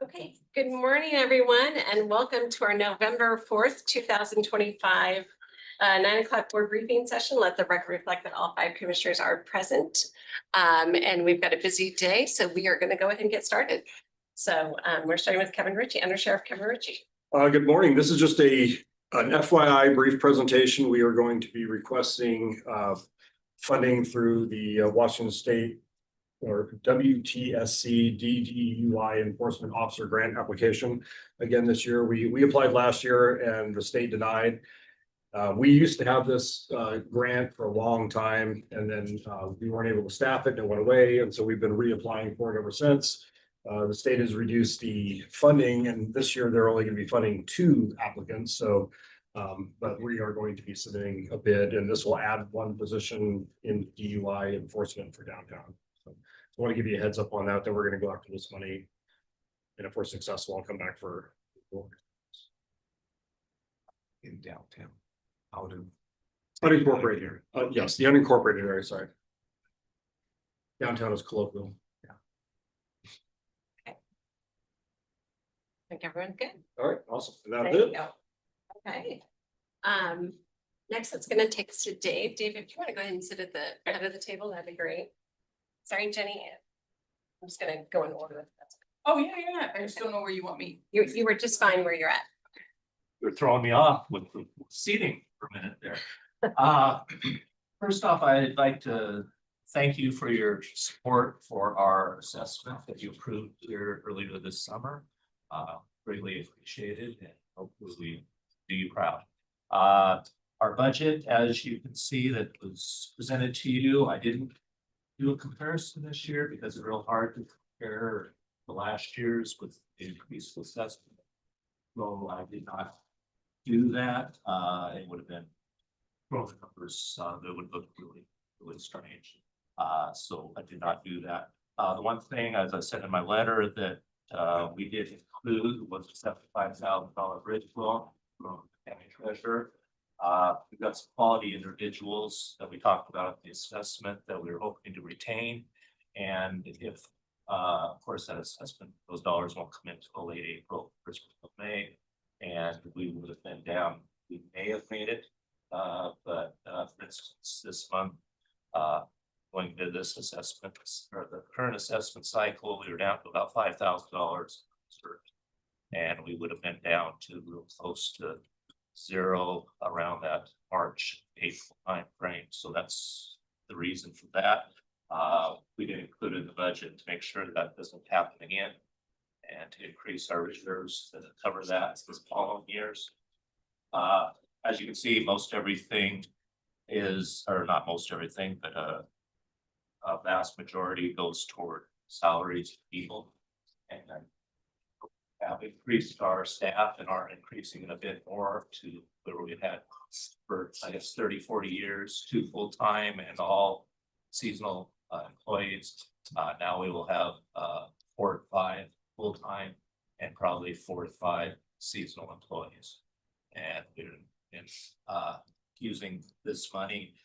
Okay, good morning, everyone, and welcome to our November 4th, 2025 9 o'clock board briefing session. Let the record reflect that all 5 commissioners are present. And we've got a busy day, so we are going to go ahead and get started. So we're starting with Kevin Ritchie, Under Sheriff Kevin Ritchie. Good morning. This is just an FYI brief presentation. We are going to be requesting funding through the Washington State or WTSC DDUI Enforcement Officer Grant application. Again, this year we applied last year and the state denied. We used to have this grant for a long time, and then we weren't able to staff it and it went away. And so we've been reapplying for it ever since. The state has reduced the funding, and this year they're only going to be funding 2 applicants. So, but we are going to be submitting a bid, and this will add 1 position in DUI enforcement for downtown. So I want to give you a heads up on that we're going to go after this money. And if we're successful, I'll come back for in downtown, out of unincorporated area. Yes, the unincorporated area. Sorry. Downtown is colloquial. I think everyone's good. All right, awesome. And that's There you it. go. Okay. Next, it's going to take us to Dave. Dave, if you want to go ahead and sit at the head of the table, that'd be great. Sorry, Jenny. I'm just going to go in order. Oh, yeah. I just don't know where you want me. You were just fine where you're at. You're throwing me off with the seating for a minute there. First off, I'd like to thank you for your support for our assessment that you approved here earlier this summer. Greatly appreciated, and hopefully we do you proud. Our budget, as you can see, that was presented to you, I didn't do a comparison this year because it's real hard to compare the last year's with the increased assessment. So I did not do that. It would have been growth numbers that would look really strange. So I did not do that. The one thing, as I said in my letter, that we did include was a $75,000 bridge loan from the county treasurer. We've got some quality individuals that we talked about the assessment that we were hoping to retain. And if, of course, that assessment, those dollars won't come in until late April, first of May, and we would have been down. We may have made it, but for instance, this month, going to this assessment or the current assessment cycle, we were down to about $5,000, and we would have been down to real close to 0 around that March, April time frame. So that's the reason for that. We did include in the budget to make sure that doesn't happen again, and to increase our reserves to cover that this following years. As you can see, most everything is, or not most everything, but a vast majority goes toward salaries of people, and have increased our staff and are increasing it a bit more to where we had for, I guess, 30-40 years, 2 full-time and all seasonal employees. Now we will have 4 to 5 full-time and probably 4 to 5 seasonal employees. And we're using this money.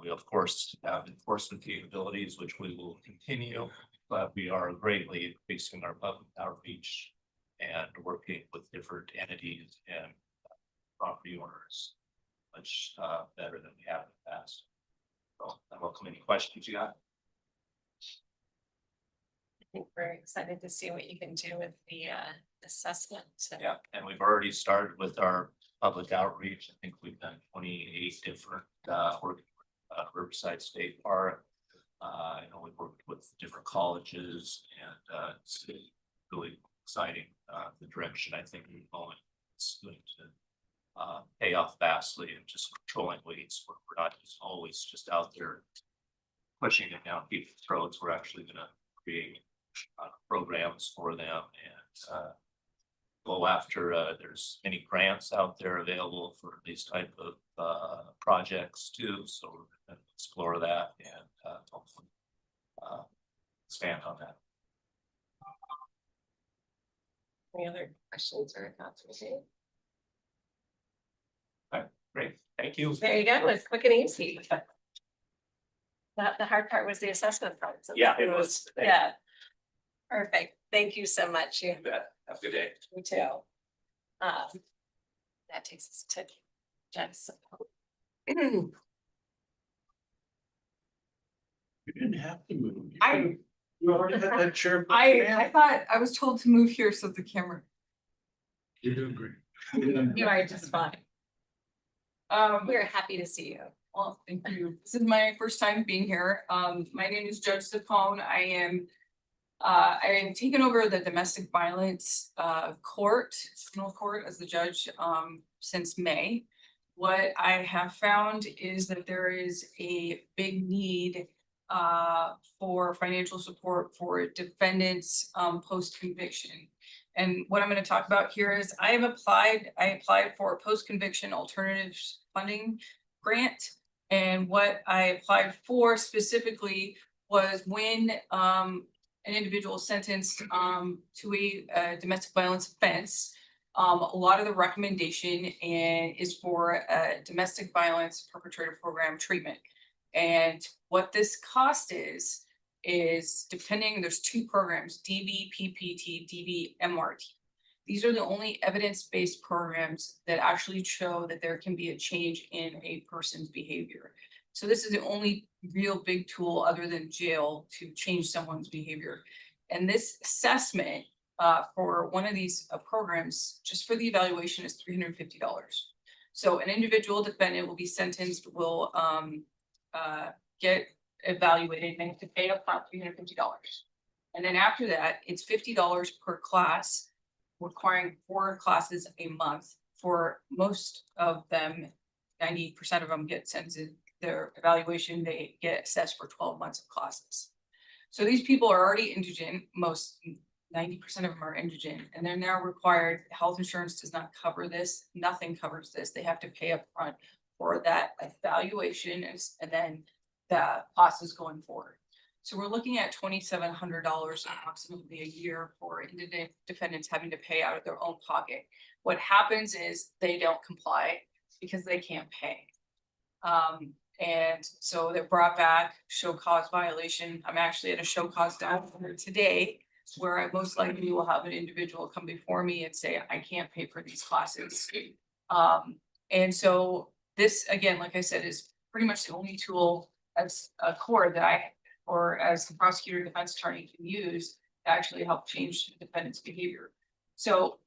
We of course have enforcement capabilities, which we will continue, but we are greatly increasing our public outreach and working with different entities and property owners much better than we have in the past. So I welcome any questions you got. I think we're excited to see what you can do with the assessment. Yeah, and we've already started with our public outreach. I think we've done 28 different working Riverside State Park. I know we've worked with different colleges, and it's really exciting. The direction I think we're going, it's going to pay off vastly, and just controlling weeds. We're not just always just out there pushing it down people's throats. We're actually going to create programs for them and go after. There's many grants out there available for these type of projects too. So we're going to explore that and hopefully expand on that. Any other questions or thoughts for Dave? Okay, great. Thank you. There you go. It's quick and easy. The hard part was the assessment part. So Yeah, it was. Yeah. Perfect. Thank you so much. You You bet. Have a good day. Me too. That takes us to Jess. You didn't have to move. You already had that chair. I thought I was told to move here so the camera. You're doing great. You are just fine. We're happy to see you. Well, thank you. This is my first time being here. My name is Judge Sapone. I am taking over the domestic violence criminal court as the judge since May. What I have found is that there is a big need for financial support for defendants post conviction. And what I'm going to talk about here is I applied for a post conviction alternatives funding grant. And what I applied for specifically was when an individual sentenced to a domestic violence offense. A lot of the recommendation is for a domestic violence perpetrator program treatment. And what this cost is depending, there's two programs, DV, PPT, DV, MRT. These are the only evidence-based programs that actually show that there can be a change in a person's behavior. So this is the only real big tool other than jail to change someone's behavior. And this assessment for one of these programs, just for the evaluation, is $350. So an individual defendant will be sentenced, will get evaluated and have to pay up front $350. And then after that, it's $50 per class, requiring 4 classes a month. For most of them, 90% of them get sentenced. Their evaluation, they get assessed for 12 months of classes. So these people are already indigent, 90% of them are indigent, and they're now required, health insurance does not cover this, nothing covers this. They have to pay up front for that evaluation and then the classes going forward. So we're looking at $2,700 approximately a year for indigent defendants having to pay out of their own pocket. What happens is they don't comply because they can't pay. And so they're brought back, show cause violation. I'm actually at a show cause down here today, where I most likely will have an individual come before me and say, I can't pay for these classes. And so this, again, like I said, is pretty much the only tool as a core that or as the prosecutor defense attorney can use to actually help change the defendant's behavior. So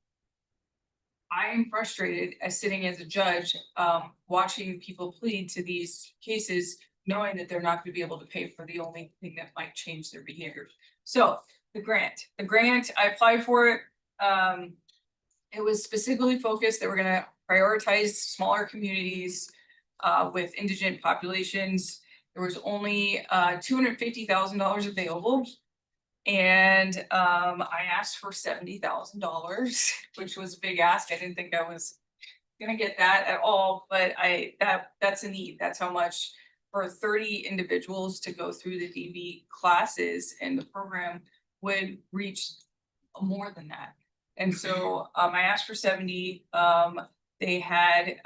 I am frustrated as sitting as a judge, watching people plead to these cases, knowing that they're not going to be able to pay for the only thing that might change their behavior. So the grant, I applied for it. It was specifically focused that we're going to prioritize smaller communities with indigent populations. There was only $250,000 available. And I asked for $70,000, which was a big ask. I didn't think I was gonna get that at all, but that's a need. That's how much for 30 individuals to go through the DV classes, and the program would reach more than that. And so I asked for 70. They had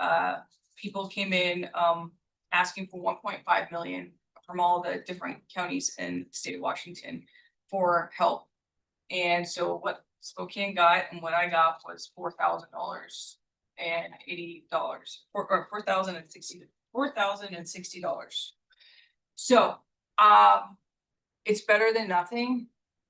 people came in asking for 1.5 million from all the different counties in the state of Washington for help. And so what Spokane got and what I got was $4,000 and $80 or $4,060. So it's better than nothing.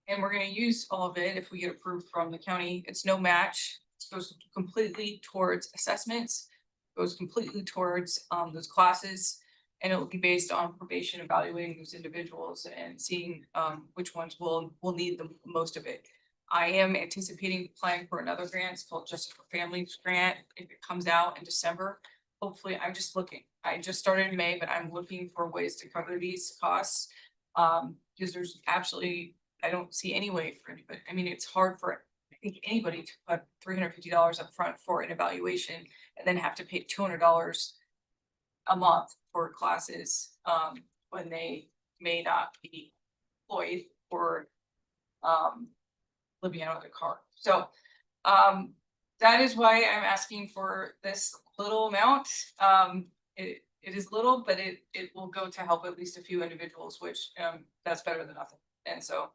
And we're going to use all of it if we get approved from the county. It's no match. It goes completely towards assessments, goes completely towards those classes. And it will be based on probation, evaluating those individuals and seeing which ones will need the most of it. I am anticipating applying for another grant. It's called Justice for Families Grant. If it comes out in December, hopefully, I'm just looking. I just started in May, but I'm looking for ways to cover these costs because there's absolutely, I don't see any way for anybody. I mean, it's hard for I think anybody to put $350 up front for an evaluation and then have to pay $200 a month for classes when they may not be employed or living out of their car. So that is why I'm asking for this little amount. It is little, but it will go to help at least a few individuals, which that's better than nothing. And so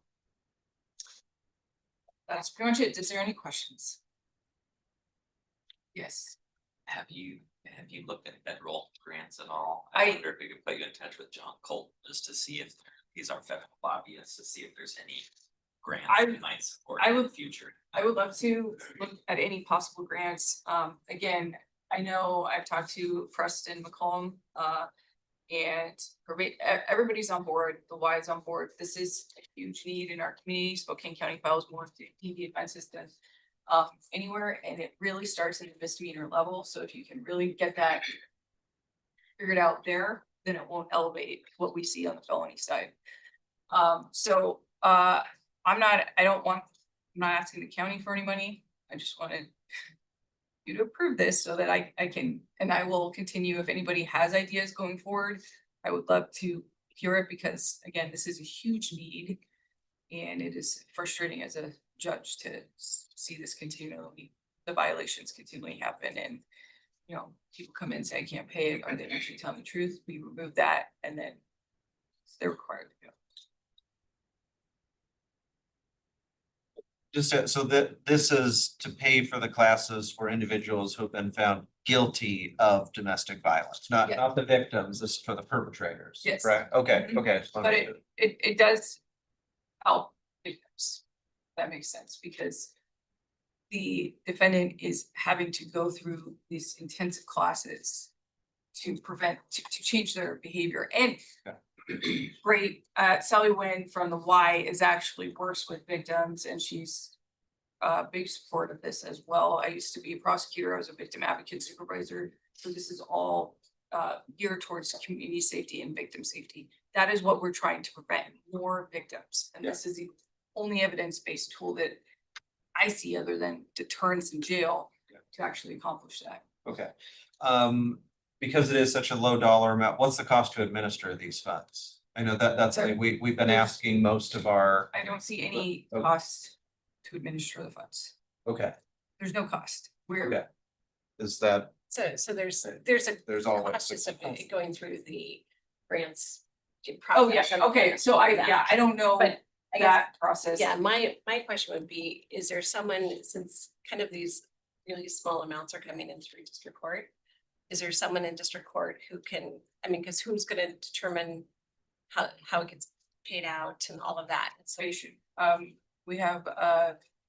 That's pretty much it. Is there any questions? Yes, Have you looked at federal grants at all? I- I wonder if we could put you in touch with John Colt just to see if he's our federal lobbyist, to see if there's any grants I- we might support I in the would- future. I would love to look at any possible grants. Again, I know I've talked to Preston McCollum, and everybody's on board, the Y is on board. This is a huge need in our community. Spokane County files more DV offenses than anywhere, and it really starts in the misdemeanor level. So if you can really get that figured out there, then it won't elevate what we see on the felony side. I'm not asking the county for any money. I just wanted you to approve this so that I can, and I will continue if anybody has ideas going forward. I would love to hear it because again, this is a huge need. And it is frustrating as a judge to see this continually, the violations continually happen and, you know, people come in and say, I can't pay it, or they actually tell the truth. We remove that and then they're required to go. So that this is to pay for the classes for individuals who have been found guilty of domestic violence, not Yeah. not the victims, this is for the perpetrators. Yes. Right, okay, Mhm. okay. But it does help victims. That makes sense because the defendant is having to go through these intensive classes to change their behavior and great, Sally Wynn from the Y is actually works with victims and she's a big support of this as well. I used to be a prosecutor, I was a victim advocate supervisor, so this is all geared towards community safety and victim safety. That is what we're trying to prevent, more victims, and this is the only evidence-based tool that I see other than deterrence in jail to actually accomplish that. Okay, because it is such a low dollar amount, what's the cost to administer these funds? I know that's something we've been asking most of our, I don't see any Okay. cost to administer the funds. okay, There's no cost. We're, okay. Is that, So there's a there's always. cost just of it going through the grants. oh yeah, process and okay, so I don't know But I guess, that process. yeah, my question would be, is there someone, since kind of these really small amounts are coming in through district court? Is there someone in district court who can, I mean, because who's gonna determine how it gets paid out and all of that? So So you should, we have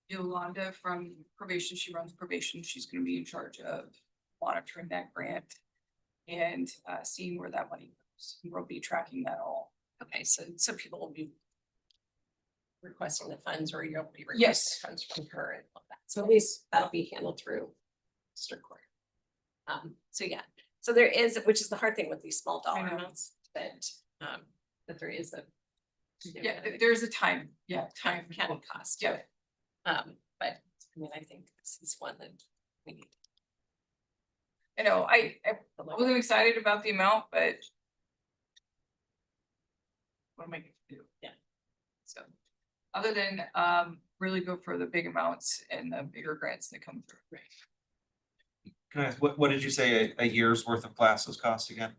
Yolanda from probation, she runs probation, she's gonna be in charge of monitoring that grant. And seeing where that money goes, we'll be tracking that all. okay, so people will be requesting the funds or you'll be requesting Yes. funds from her and all that. So at least that'll be handled through district court. So yeah, so there is, which is the hard thing with these small dollar know. amounts, that there is a. Yeah, there's a time, time. Can cost. Yeah. But I mean, I think this is one that we need. You know, I to look wasn't at. excited about the amount, but. What am I gonna do? Yeah. So, other than really go for the big amounts and the bigger grants that come through. Can I ask, what did you say a year's worth of classes cost again?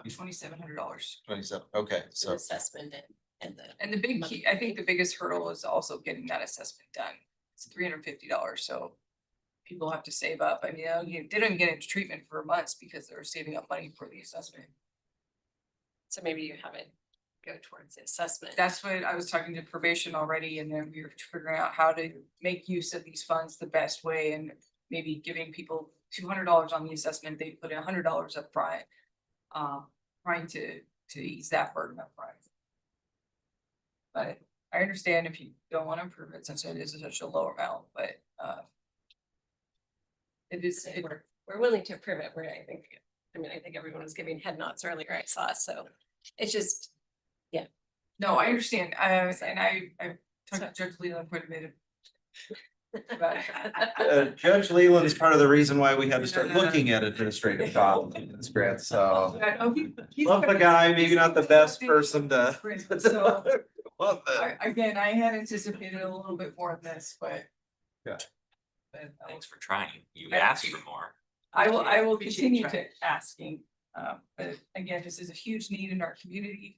$2,700. 27, okay, The so, assessment and the. And the big key, I think the biggest hurdle is also getting that assessment done. It's $350, so. People have to save up. I mean, they don't even get into treatment for months because they're saving up money for the assessment. So maybe you have it go towards the assessment. That's what I was talking to probation already, and then we were figuring out how to make use of these funds the best way and maybe giving people $200 on the assessment, they put $100 up front. Trying to ease that burden up front. But I understand if you don't want to improve it since it is such a low amount, but it is, We're willing to approve it, I think everyone was giving head nods earlier, I saw, so it's just, no, I understand, and I've talked to Judge Leland quite a bit. About it. Judge Leland is part of the reason why we had to start looking at administrative costs in this grant, so. Oh, he's Love the guy, maybe not the best person to. So, Love that. again, I had anticipated a little bit more of this, but. Yeah. But Thanks for trying. You I- asked for more. I will Appreciate continue trying. to asking, but again, this is a huge need in our community.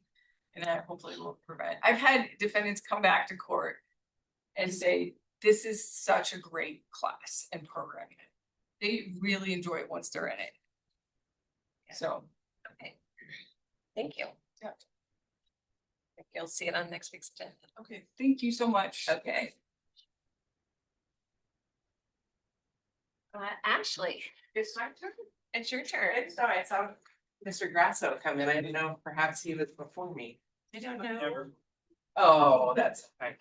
And I hopefully will prevent, I've had defendants come back to court and say, this is such a great class and program. They really enjoy it once they're in it. So, Okay. Thank you. Yeah. I think you'll see it on next week's agenda. okay, thank you so much. Okay. Ashley, It's my turn. it's your turn. So I saw Mr. Grasso come in. I didn't know perhaps he was before me. I don't know. Oh, that's fine.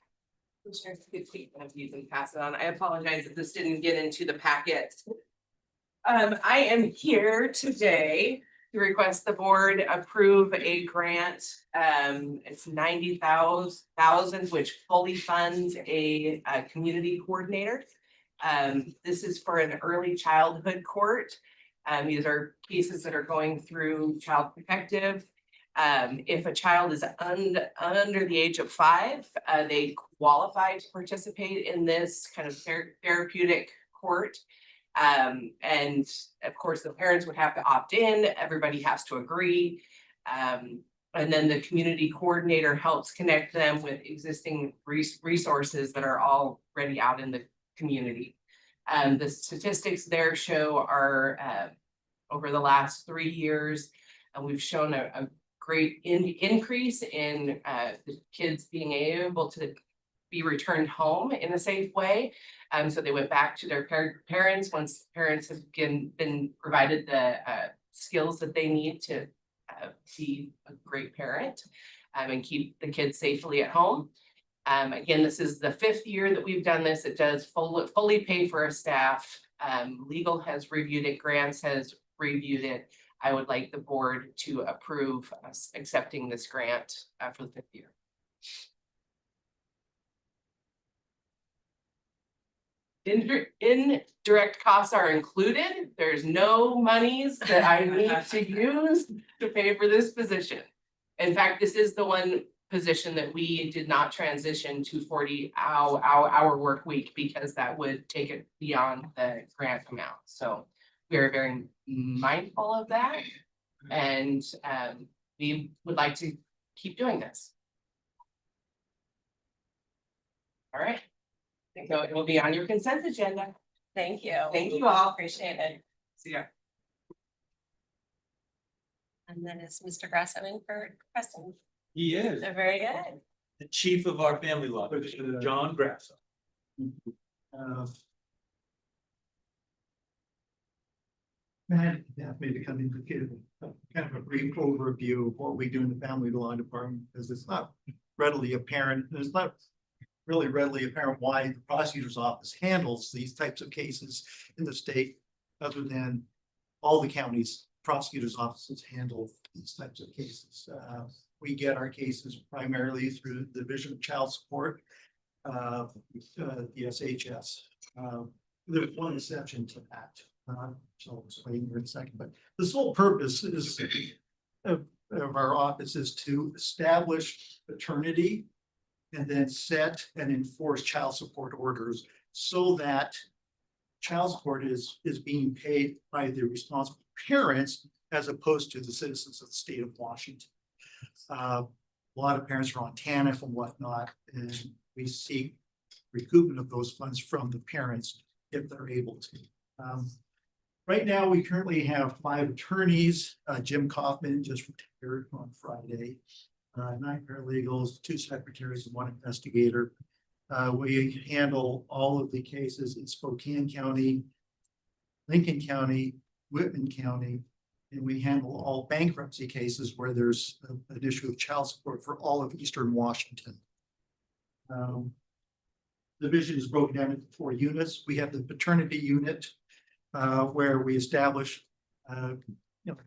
Commissioners, could take one of these and pass it on. I apologize if this didn't get into the packet. I am here today to request the board approve a grant. It's 90,000, which fully funds a community coordinator. This is for an early childhood court. These are cases that are going through Child Protective. If a child is under the age of 5, they qualify to participate in this kind of therapeutic court. And of course, the parents would have to opt in, everybody has to agree. And then the community coordinator helps connect them with existing resources that are already out in the community. The statistics there show are over the last 3 years, and we've shown a great increase in the kids being able to be returned home in a safe way. So they went back to their parents once parents have been provided the skills that they need to be a great parent and keep the kids safely at home. Again, this is the 5th year that we've done this. It does fully pay for our staff. Legal has reviewed it, Grants has reviewed it. I would like the board to approve us accepting this grant for the 5th year. Indirect costs are included. There's no monies that I need to use to pay for this position. In fact, this is the one position that we did not transition to 40-hour work week because that would take it beyond the grant amount. So we are very mindful of that, and we would like to keep doing this. All right. So it will be on your consent agenda. Thank you. Thank you all. Appreciate it. See ya. And then is Mr. Grasso in for questions? He is Very good. the chief of our family law, John Grasso. Matt asked me to come in to give kind of a brief overview of what we do in the family law department, because it's not readily apparent. It's not really readily apparent why the prosecutor's office handles these types of cases in the state, other than all the counties' prosecutors' offices handle these types of cases. We get our cases primarily through the Division of Child Support, the SHS. There's one exception to that. So I'll explain here in a second, but the sole purpose is of our office is to establish paternity and then set and enforce child support orders so that child support is being paid by the responsible parents as opposed to the citizens of the state of Washington. A lot of parents are on TANF and whatnot, and we seek recoupment of those funds from the parents if they're able to. Right now, we currently have 5 attorneys. Jim Kaufman just retired on Friday. 9 paralegals, 2 secretaries, and 1 investigator. We handle all of the cases in Spokane County, Lincoln County, Whitman County, and we handle all bankruptcy cases where there's an issue of child support for all of Eastern Washington. The division is broken down into 4 units. We have the paternity unit, where we establish, we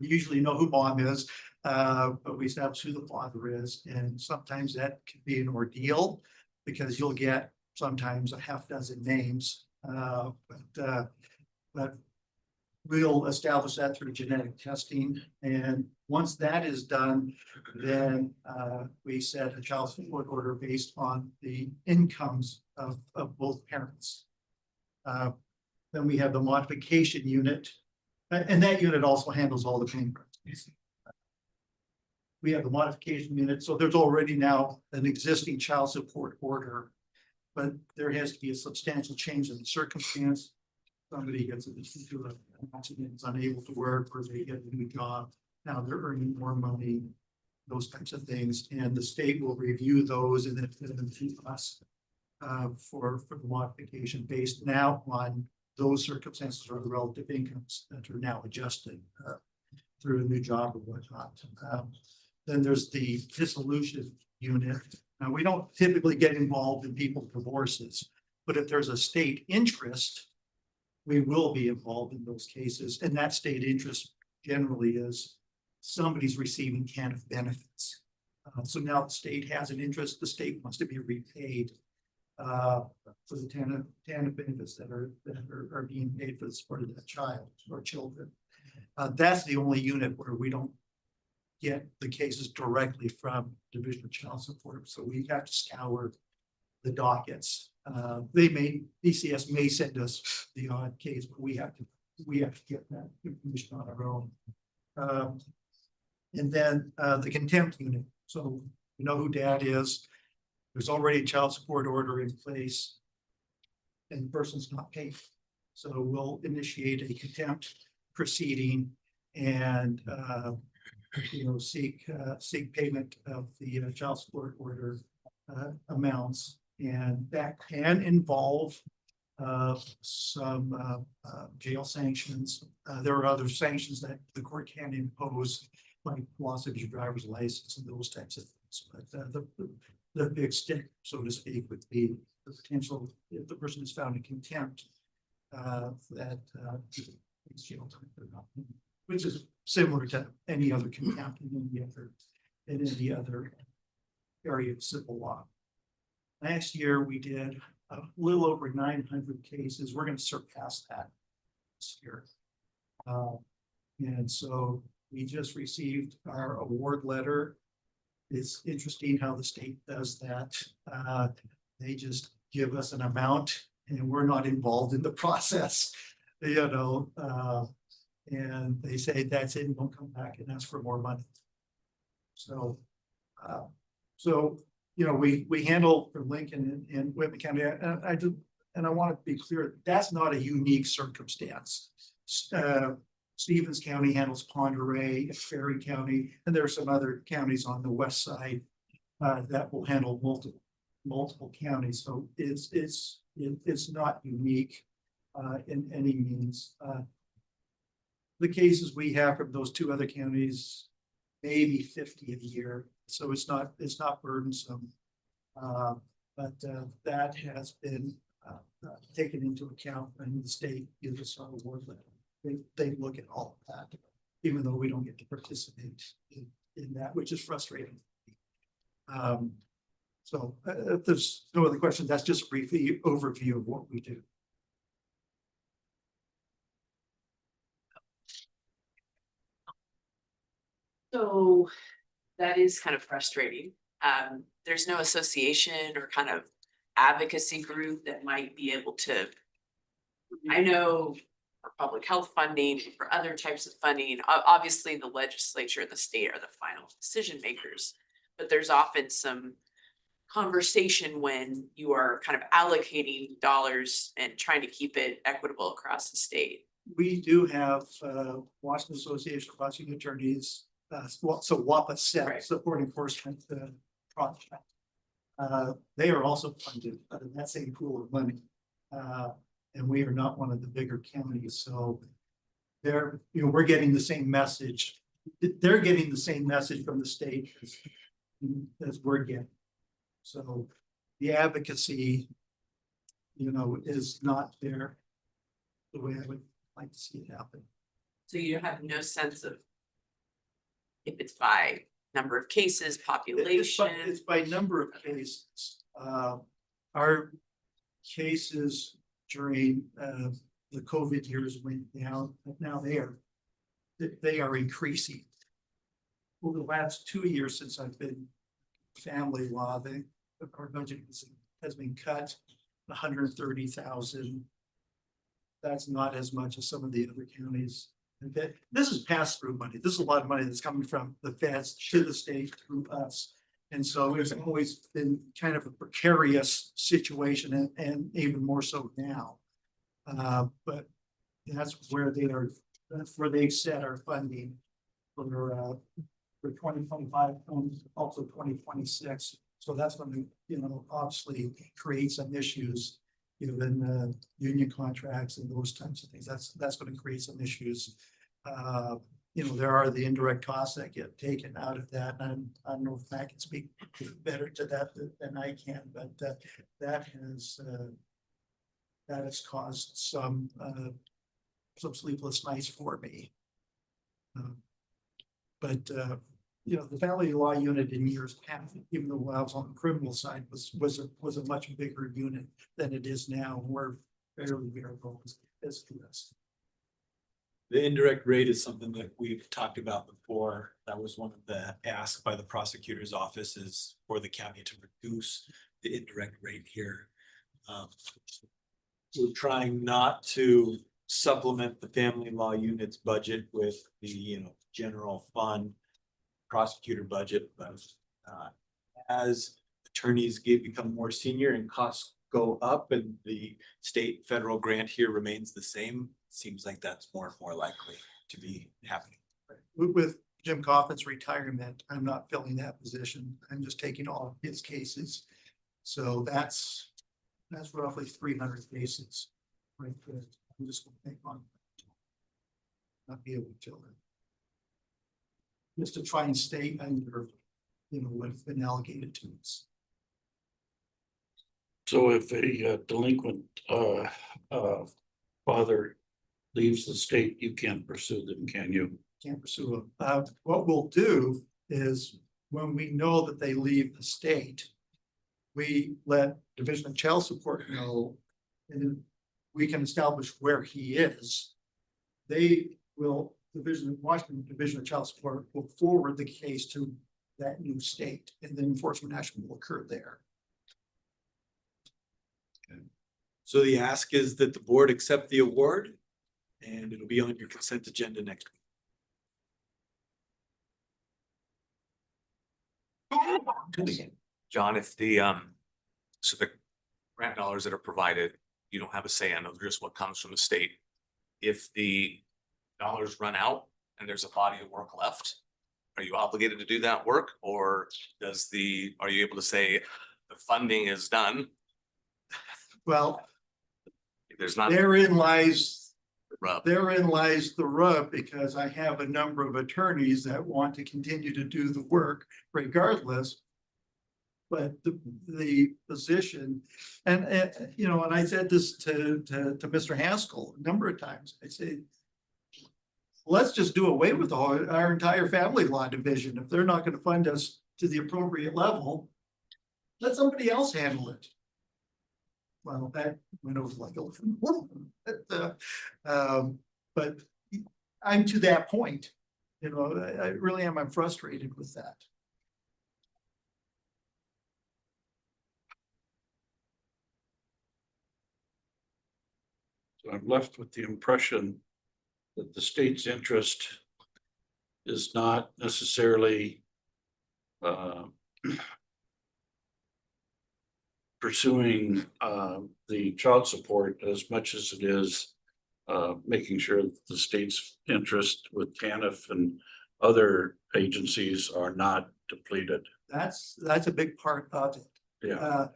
usually know who mom is, but we establish who the father is. And sometimes that can be an ordeal because you'll get sometimes a half dozen names. But we'll establish that through genetic testing. And once that is done, then we set a child support order based on the incomes of both parents. Then we have the modification unit, and that unit also handles all the bankruptcies. We have the modification unit, so there's already now an existing child support order but there has to be a substantial change in the circumstance. Somebody gets into an accident, is unable to work, or they get a new job, now they're earning more money, those types of things, and the state will review those and then keep us for the modification based now on those circumstances or the relative incomes that are now adjusted through a new job or whatnot. Then there's the dissolution unit. Now, we don't typically get involved in people's divorces, but if there's a state interest, we will be involved in those cases, and that state interest generally is somebody's receiving TANF benefits. So now the state has an interest, the state wants to be repaid for the TANF benefits that are being paid for the support of that child or children. That's the only unit where we don't get the cases directly from Division of Child Support, so we have to scour the dockets. DCS may send us the odd case, but we have to get that information on our own. And then the contempt unit. So you know who dad is. There's already a child support order in place, and the person's not paid. So we'll initiate a contempt proceeding and seek payment of the child support order amounts. And that can involve some jail sanctions. There are other sanctions that the court can impose, like loss of your driver's license and those types of things. But the big stick, so to speak, would be the potential, if the person is found in contempt, that is jail time, which is similar to any other contempt in any other area of civil law. Last year, we did a little over 900 cases. We're going to surpass that this year. And so we just received our award letter. It's interesting how the state does that. They just give us an amount and we're not involved in the process, and they say that's it, and don't come back and ask for more money. So, we handle for Lincoln and Whitman County, and I want to be clear, that's not a unique circumstance. Stevens County handles Ponderay, Ferry County, and there are some other counties on the west side that will handle multiple counties. So it's not unique in any means. The cases we have from those two other counties, maybe 50 a year. So it's not burdensome, but that has been taken into account when the state gives us our award letter. They look at all of that, even though we don't get to participate in that, which is frustrating. So if there's no other questions, that's just a brief overview of what we do. So that is kind of frustrating. There's no association or kind of advocacy group that might be able to, I know for public health funding, for other types of funding, obviously the legislature and the state are the final decision makers, but there's often some conversation when you are kind of allocating dollars and trying to keep it equitable across the state. We do have Washington Association of Prosecuting Attorneys, so WAPA Right. Support Enforcement Project. They are also funded out of that same pool of money. And we are not one of the bigger counties, so we're getting the same message. They're getting the same message from the state as we're getting. So the advocacy, is not there the way I would like to see it happen. So you have no sense of if it's by number of cases, population. It's by number of cases. Our cases during the COVID years went down, but now they are increasing. Over the last 2 years since I've been family law, our budget has been cut 130,000. That's not as much as some of the other counties. This is pass-through money. This is a lot of money that's coming from the feds to the state through us. And so it's always been kind of a precarious situation and even more so now. But that's where that's where they set our funding for 2025 and also 2026. So that's going to, you know, obviously create some issues, given union contracts and those types of things. That's going to create some issues. You know, there are the indirect costs that get taken out of that. And I don't know if Matt can speak better to that than I can, but that has caused some sleepless nights for me. But you know, the family law unit in years past, even though I was on the criminal side, was a much bigger unit than it is now. We're fairly variable as to this. The indirect rate is something that we've talked about before. That was one of the asks by the prosecutor's office is for the county to reduce the indirect rate here. We're trying not to supplement the family law unit's budget with the, you know, general fund prosecutor budget, but as attorneys become more senior and costs go up and the state federal grant here remains the same, seems like that's more and more likely to be happening. With Jim Coffin's retirement, I'm not filling that position. I'm just taking all of his cases. So that's roughly 300 cases. Right there. I'm just gonna take on. Not be able to fill it. Just to try and stay under, you know, what's been allocated to us. So if a delinquent father leaves the state, you can't pursue them, can you? Can't pursue them. What we'll do is when we know that they leave the state, we let Division of Child Support know, and then we can establish where he is. They will, Washington Division of Child Support will forward the case to that new state, and then enforcement action will occur there. So the ask is that the board accept the award and it'll be on your consent agenda next week. John, if the, so the grant dollars that are provided, you don't have a say on, just what comes from the state. If the dollars run out and there's a body of work left, are you obligated to do that work? Or are you able to say the funding is done? Well, There's not. therein lies Rub. Therein lies the rub, because I have a number of attorneys that want to continue to do the work regardless. But the position, and you know, and I said this to Mr. Haskell a number of times, I say, let's just do away with our entire family law division. If they're not going to fund us to the appropriate level, let somebody else handle it. Well, that went over like a but I'm to that point, you know, I really am. I'm frustrated with that. So I'm left with the impression that the state's interest is not necessarily pursuing the child support as much as it is making sure that the state's interest with TANF and other agencies are not depleted. That's a big part of it. Yeah.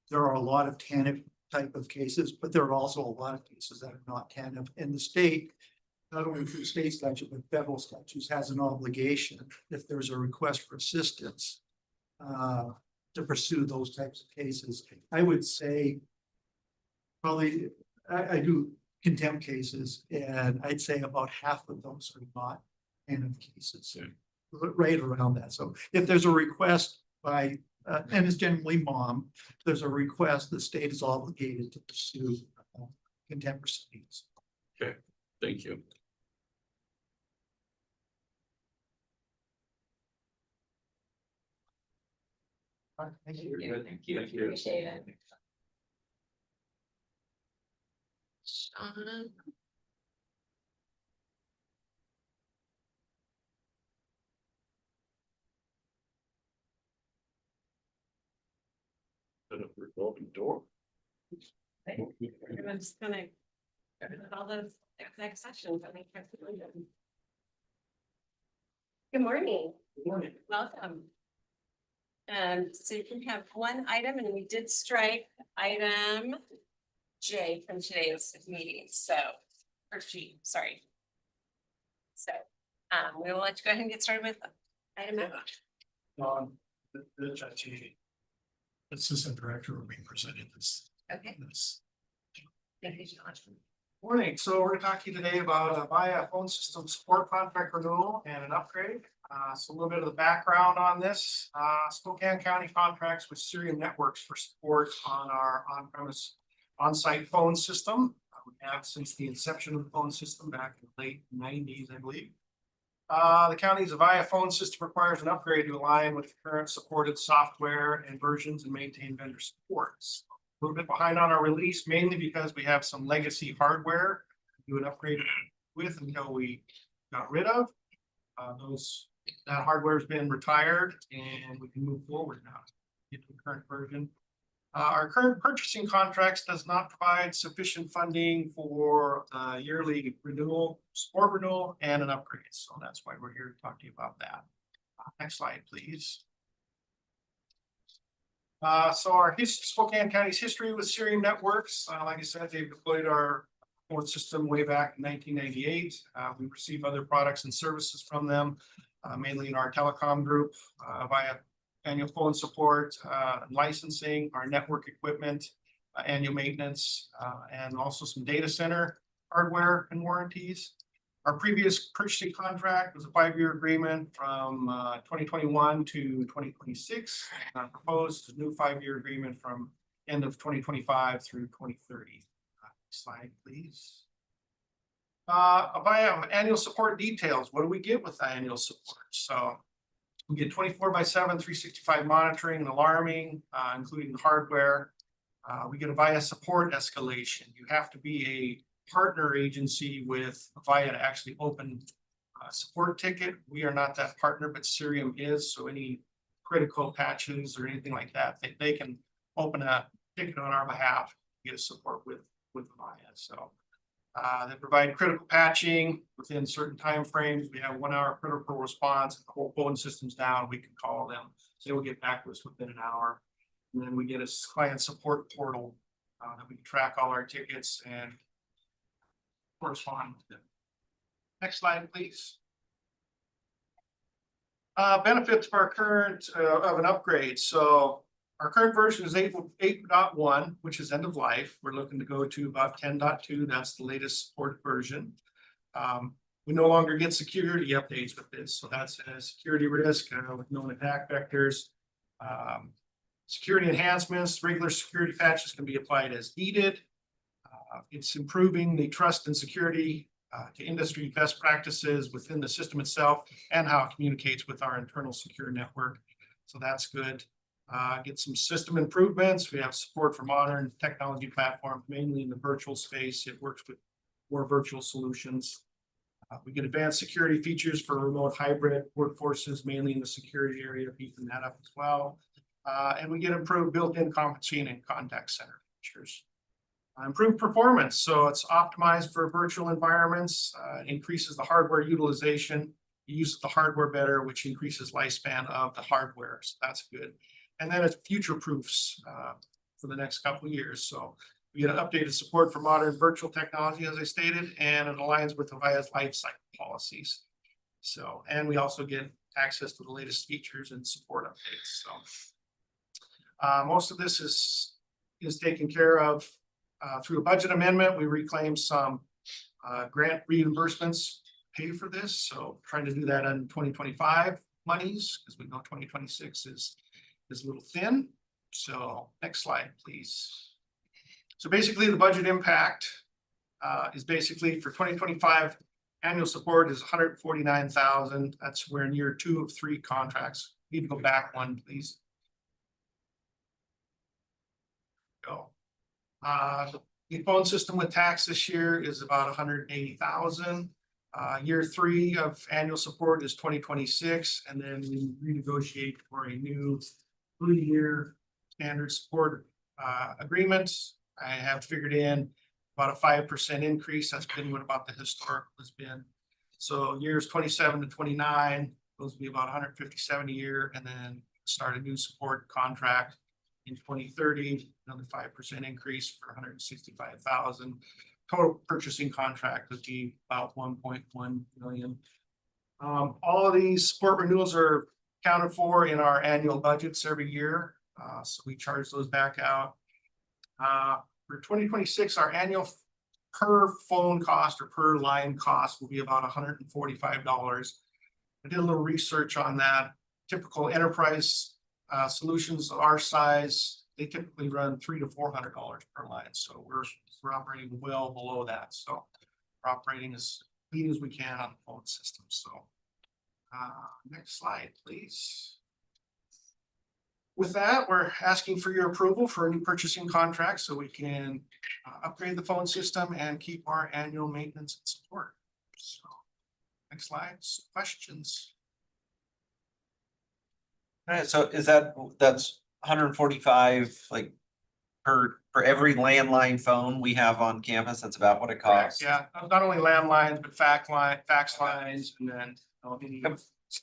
There are a lot of TANF type of cases, but there are also a lot of cases that are not TANF. And the state, not only through state statute, but federal statutes, has an obligation, if there's a request for assistance, to pursue those types of cases. I would say probably, I do contempt cases, and I'd say about half of those are not TANF cases, right around that. So if there's a request by, and it's generally mom, if there's a request, the state is obligated to pursue contempt proceedings. Okay, thank you. Thank you. Thank you. Appreciate it. Sean. Instead of revolving door. I'm just gonna go to all those exec sessions. I think that's really good. Good morning. Good morning. Welcome. So you can have one item, and we did strike item J from today's meeting, so, or G, sorry. So, we will let you go ahead and get started with item F. The assistant director will be presenting this. Okay. Thank you, John. Morning, so we're talking today about a Avaya phone system support contract renewal and an upgrade. So a little bit of the background on this. Spokane County contracts with Cirium Networks for support on our on-premise on-site phone system. We have since the inception of the phone system back in the late 90s, I believe. The county's Avaya phone system requires an upgrade to align with the current supported software and versions and maintain vendor supports. A little bit behind on our release, mainly because we have some legacy hardware to do an upgrade with until we got rid of. That hardware has been retired and we can move forward now, get to the current version. Our current purchasing contracts does not provide sufficient funding for yearly renewal, support renewal, and an upgrade. So that's why we're here to talk to you about that. Next slide, please. So our Spokane County's history with Cirium Networks, like I said, they've deployed our phone system way back in 1998. We receive other products and services from them, mainly in our telecom group, via annual phone support, licensing, our network equipment, annual maintenance, and also some data center hardware and warranties. Our previous purchasing contract was a 5-year agreement from 2021 to 2026. Proposed a new 5-year agreement from end of 2025 through 2030. Slide, please. Avaya annual support details. What do we get with annual support? So we get 24/7, 365 monitoring and alarming, including the hardware. We get Avaya support escalation. You have to be a partner agency with Avaya to actually open a support ticket. We are not that partner, but Cirium is. So any critical patches or anything like that, they can open a ticket on our behalf, get support with Avaya. So they provide critical patching within certain timeframes. We have 1 hour critical response. If the whole phone system's down, we can call them. So they will get back to us within an hour. And then we get a client support portal that we can track all our tickets and correspond with them. Next slide, please. Benefits of our current of an upgrade. So our current version is 8.1, which is end of life. We're looking to go to about 10.2. That's the latest support version. We no longer get security updates with this. So that's a security risk with known attack vectors. Security enhancements, regular security patches can be applied as needed. It's improving the trust and security to industry best practices within the system itself and how it communicates with our internal secure network. So that's good. Get some system improvements. We have support for modern technology platforms, mainly in the virtual space. It works with more virtual solutions. We get advanced security features for remote hybrid workforces, mainly in the security area, beefing that up as well. And we get improved built-in conferencing and contact center features. Improved performance. So it's optimized for virtual environments, increases the hardware utilization, uses the hardware better, which increases lifespan of the hardware. So that's good. And then it's future proofs for the next couple of years. So we get updated support for modern virtual technology, as I stated, and it aligns with Avaya's lifecycle policies. So, and we also get access to the latest features and support updates. So most of this is taken care of through a budget amendment. We reclaim some grant reimbursements, pay for this. So trying to do that on 2025 monies, because we know 2026 is a little thin. So next slide, please. So basically the budget impact is basically for 2025 annual support is 149,000. That's we're in year 2 of 3 contracts. Need to go back one, please. Go. The phone system with tax this year is about 180,000. Year 3 of annual support is 2026, and then we renegotiate for a new 3-year standard support agreements. I have figured in about a 5% increase. That's been what about the historical has been. So years 27 to 29, those will be about 157 a year, and then start a new support contract in 2030, another 5% increase for 165,000. Total purchasing contract would be about 1.1 million. All of these support renewals are accounted for in our annual budgets every year. So we charge those back out. For 2026, our annual per phone cost or per line cost will be about $145. I did a little research on that. Typical enterprise solutions of our size, they typically run $300 to $400 per line. So we're operating well below that. So we're operating as clean as we can on the phone system. So next slide, please. With that, we're asking for your approval for a new purchasing contract so we can upgrade the phone system and keep our annual maintenance and support. So next slide, questions? All right, so that's 145 like for every landline phone we have on campus? That's about what it costs? Yeah, not only landlines, but fax lines, and then.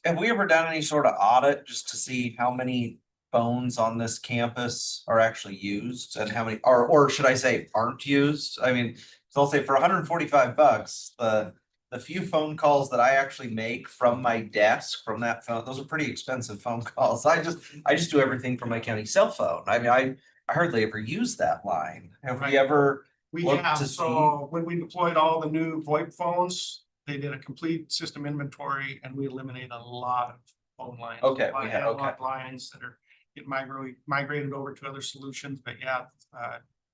Have we ever done any sort of audit just to see how many phones on this campus are actually used and how many or should I say aren't used? I mean, so I'll say for $145, the few phone calls that I actually make from my desk from that phone, those are pretty expensive phone calls. I just do everything from my county cell phone. I mean, I hardly ever use that line. Have we ever? We looked have, to so when we deployed all the new VoIP phones, they did a complete system inventory and we eliminated a lot of phone lines. Okay, A lot we of have, okay. analog lines that are getting migrated over to other solutions, but yeah,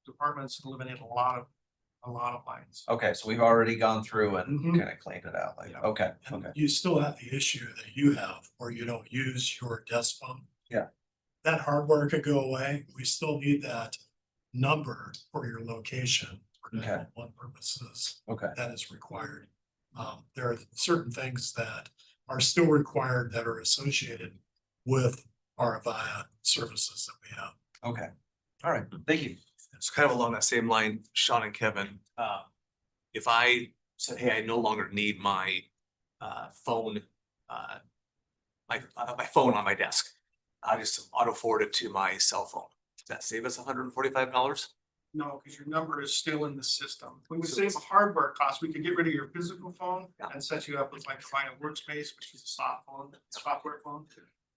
departments eliminated a lot of lines. Okay, so we've already gone through and Mhm. kind of cleaned it out. Like, Yeah. okay, And okay. you still have the issue that you have where you don't use your desk phone. Yeah. That hardware could go away. We still need that number for your location for Okay. 911 purposes. Okay. That is required. There are certain things that are still required that are associated with our Avaya services that we have. Okay. All right. Thank you. It's kind of along that same line, Sean and Kevin. If I said, hey, I no longer need my phone, my phone on my desk, I just auto forward it to my cell phone. Does that save us $145? No, because your number is still in the system. We would So save it's- a hardware cost. We could get rid of your physical phone Yeah. and set you up with like Avaya Workspace, which is a software phone.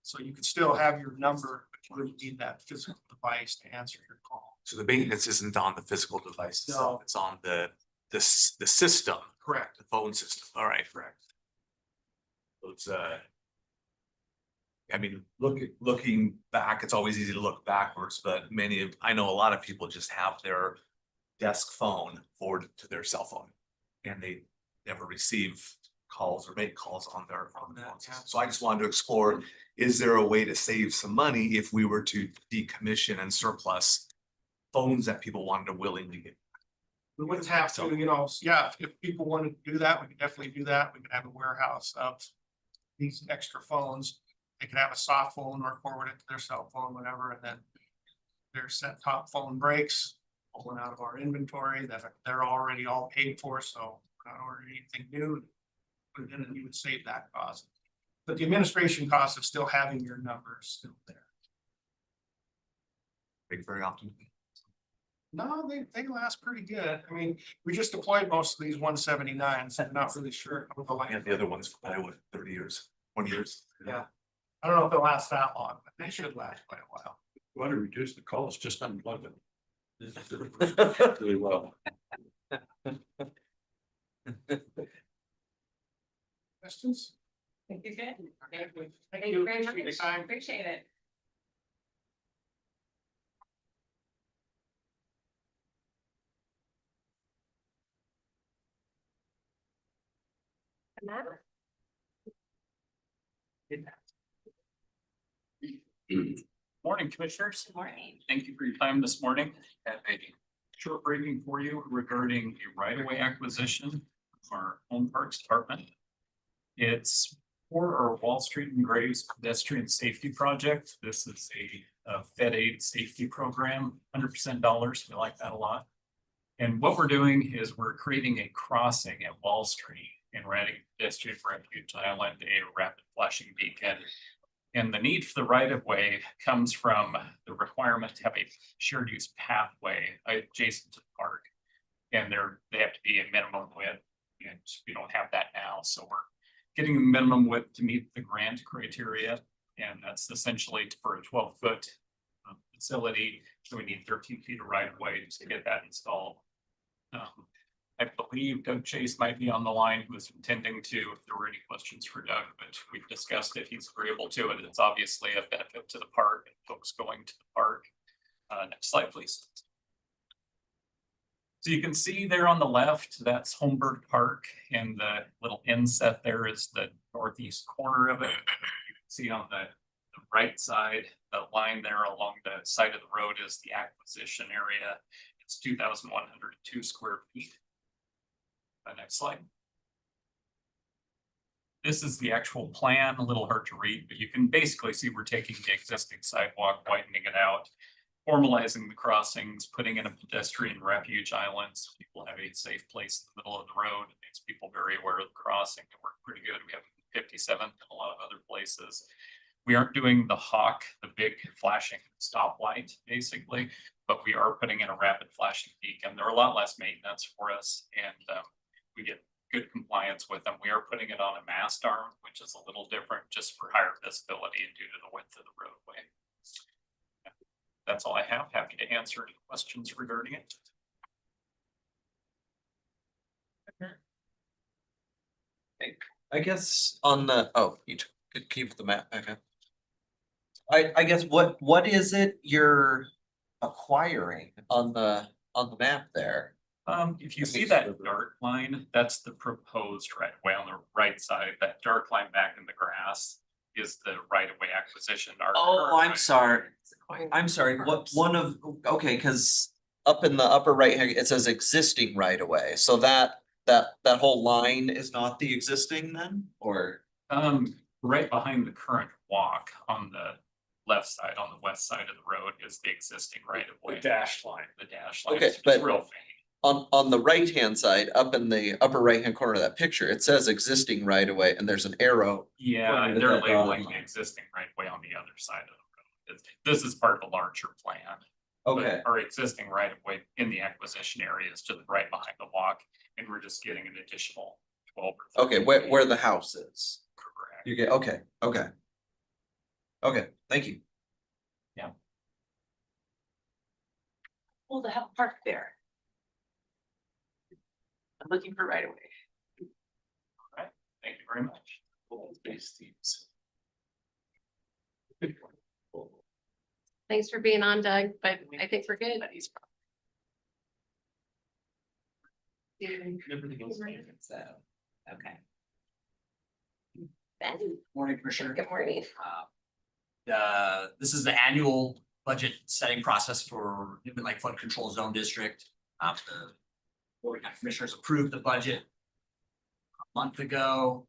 So you could still have your number, but you wouldn't need that physical device to answer your call. So the maintenance isn't on the physical device itself, No. it's on the system, Correct. the phone system. All right. Correct. So it's I mean, looking back, it's always easy to look backwards, but I know a lot of people just have their desk phone forwarded to their cell phone. And they never receive calls or make calls on their phones. So I just wanted to explore, is there a way to save some money if we were to decommission and surplus phones that people wanted to willingly get? We wouldn't have to, yeah, if people wanted to do that, we could definitely do that. We could have a warehouse of these extra phones. They could have a soft phone or forward it to their cell phone, whatever, and then their set top phone breaks, pull one out of our inventory that they're already all paid for, so we're not ordering anything new. Put it in and you would save that cost. But the administration cost of still having your number is still there. Very often. No, they last pretty good. I mean, we just deployed most of these 179s. I'm not really sure. What the Yeah, line. the other ones for probably 30 years, 20 years. Yeah. I don't know if they'll last that long, but they should last quite a while. Want to reduce the cost, just unplug it. Really well. Questions? Thank you, good. Thank you. Thank you very Appreciate your much. time. Appreciate it. Amanda? Morning, Commissioners. Good morning. Thank you for your time this morning. I have a short briefing for you regarding a right-of-way acquisition for our Home Parks Department. It's for our Wall Street and Graves pedestrian safety project. This is Fed Aid Safety Program, 100% dollars. We like that a lot. And what we're doing is we're creating a crossing at Wall Street in Reading District Refuge Island, a rapid flashing beacon. And the need for the right of way comes from the requirement to have a shared use pathway adjacent to the park. And they have to be a minimum width, and we don't have that now, so we're getting the minimum width to meet the grant criteria. And that's essentially for a 12-foot facility, so we need 13 feet of right of way to get that installed. I believe Doug Chase might be on the line, who was intending to, if there were any questions for Doug, but we've discussed it, he's agreeable to it. It's obviously a benefit to the park and folks going to the park. Next slide, please. So you can see there on the left, that's Holmberg Park, and the little inset there is the northeast corner of it. You can see on the right side, the line there along the side of the road is the acquisition area. It's 2,102 square feet. Next slide. This is the actual plan, a little hard to read, but you can basically see we're taking the existing sidewalk, widening it out, formalizing the crossings, putting in a pedestrian refuge island so people have a safe place in the middle of the road. It makes people very aware of the crossing. It worked pretty good. We have 57 and a lot of other places. We aren't doing the Hawk, the big flashing stoplight, basically, but we are putting in a rapid flashing beacon. They're a lot less maintenance for us, and we get good compliance with them. We are putting it on a mast arm, which is a little different just for higher visibility and due to the width of the roadway. That's all I have. Happy to answer any questions regarding it. I guess on the, oh, you could keep the map, okay. I guess what is it you're acquiring on the map there? If you see that dark line, that's the proposed right of way on the right side. That dark line back in the grass is the right of way acquisition. Oh, I'm sorry. I'm sorry, what, okay, cause up in the upper right hand, it says existing right of way, so that whole line is not the existing then, or? Right behind the current walk on the left side, on the west side of the road is the existing right of way. The dashed line. The dash line. Okay, It's but- real faint. On the right hand side, up in the upper right hand corner of that picture, it says existing right of way and there's an arrow. Yeah, Pointing and to they're that dotted labeling the line. existing right of way on the other side of the road. This is part of a larger plan. But Okay, our existing right of way in the acquisition area is to the right behind the walk, and we're just getting an additional 12 or okay, 13 where feet. the house is, Correct. you get, okay. Okay, thank you. Well, to help park there. I'm looking for right away. Thank you very much. Thanks for being on, Doug, but I think we're good. Everything else. So, okay. Ben, Morning, Commissioner. good morning. This is the annual budget setting process for Newman Lake Flood Control Zone District. The Board of County Commissioners approved the budget a month ago.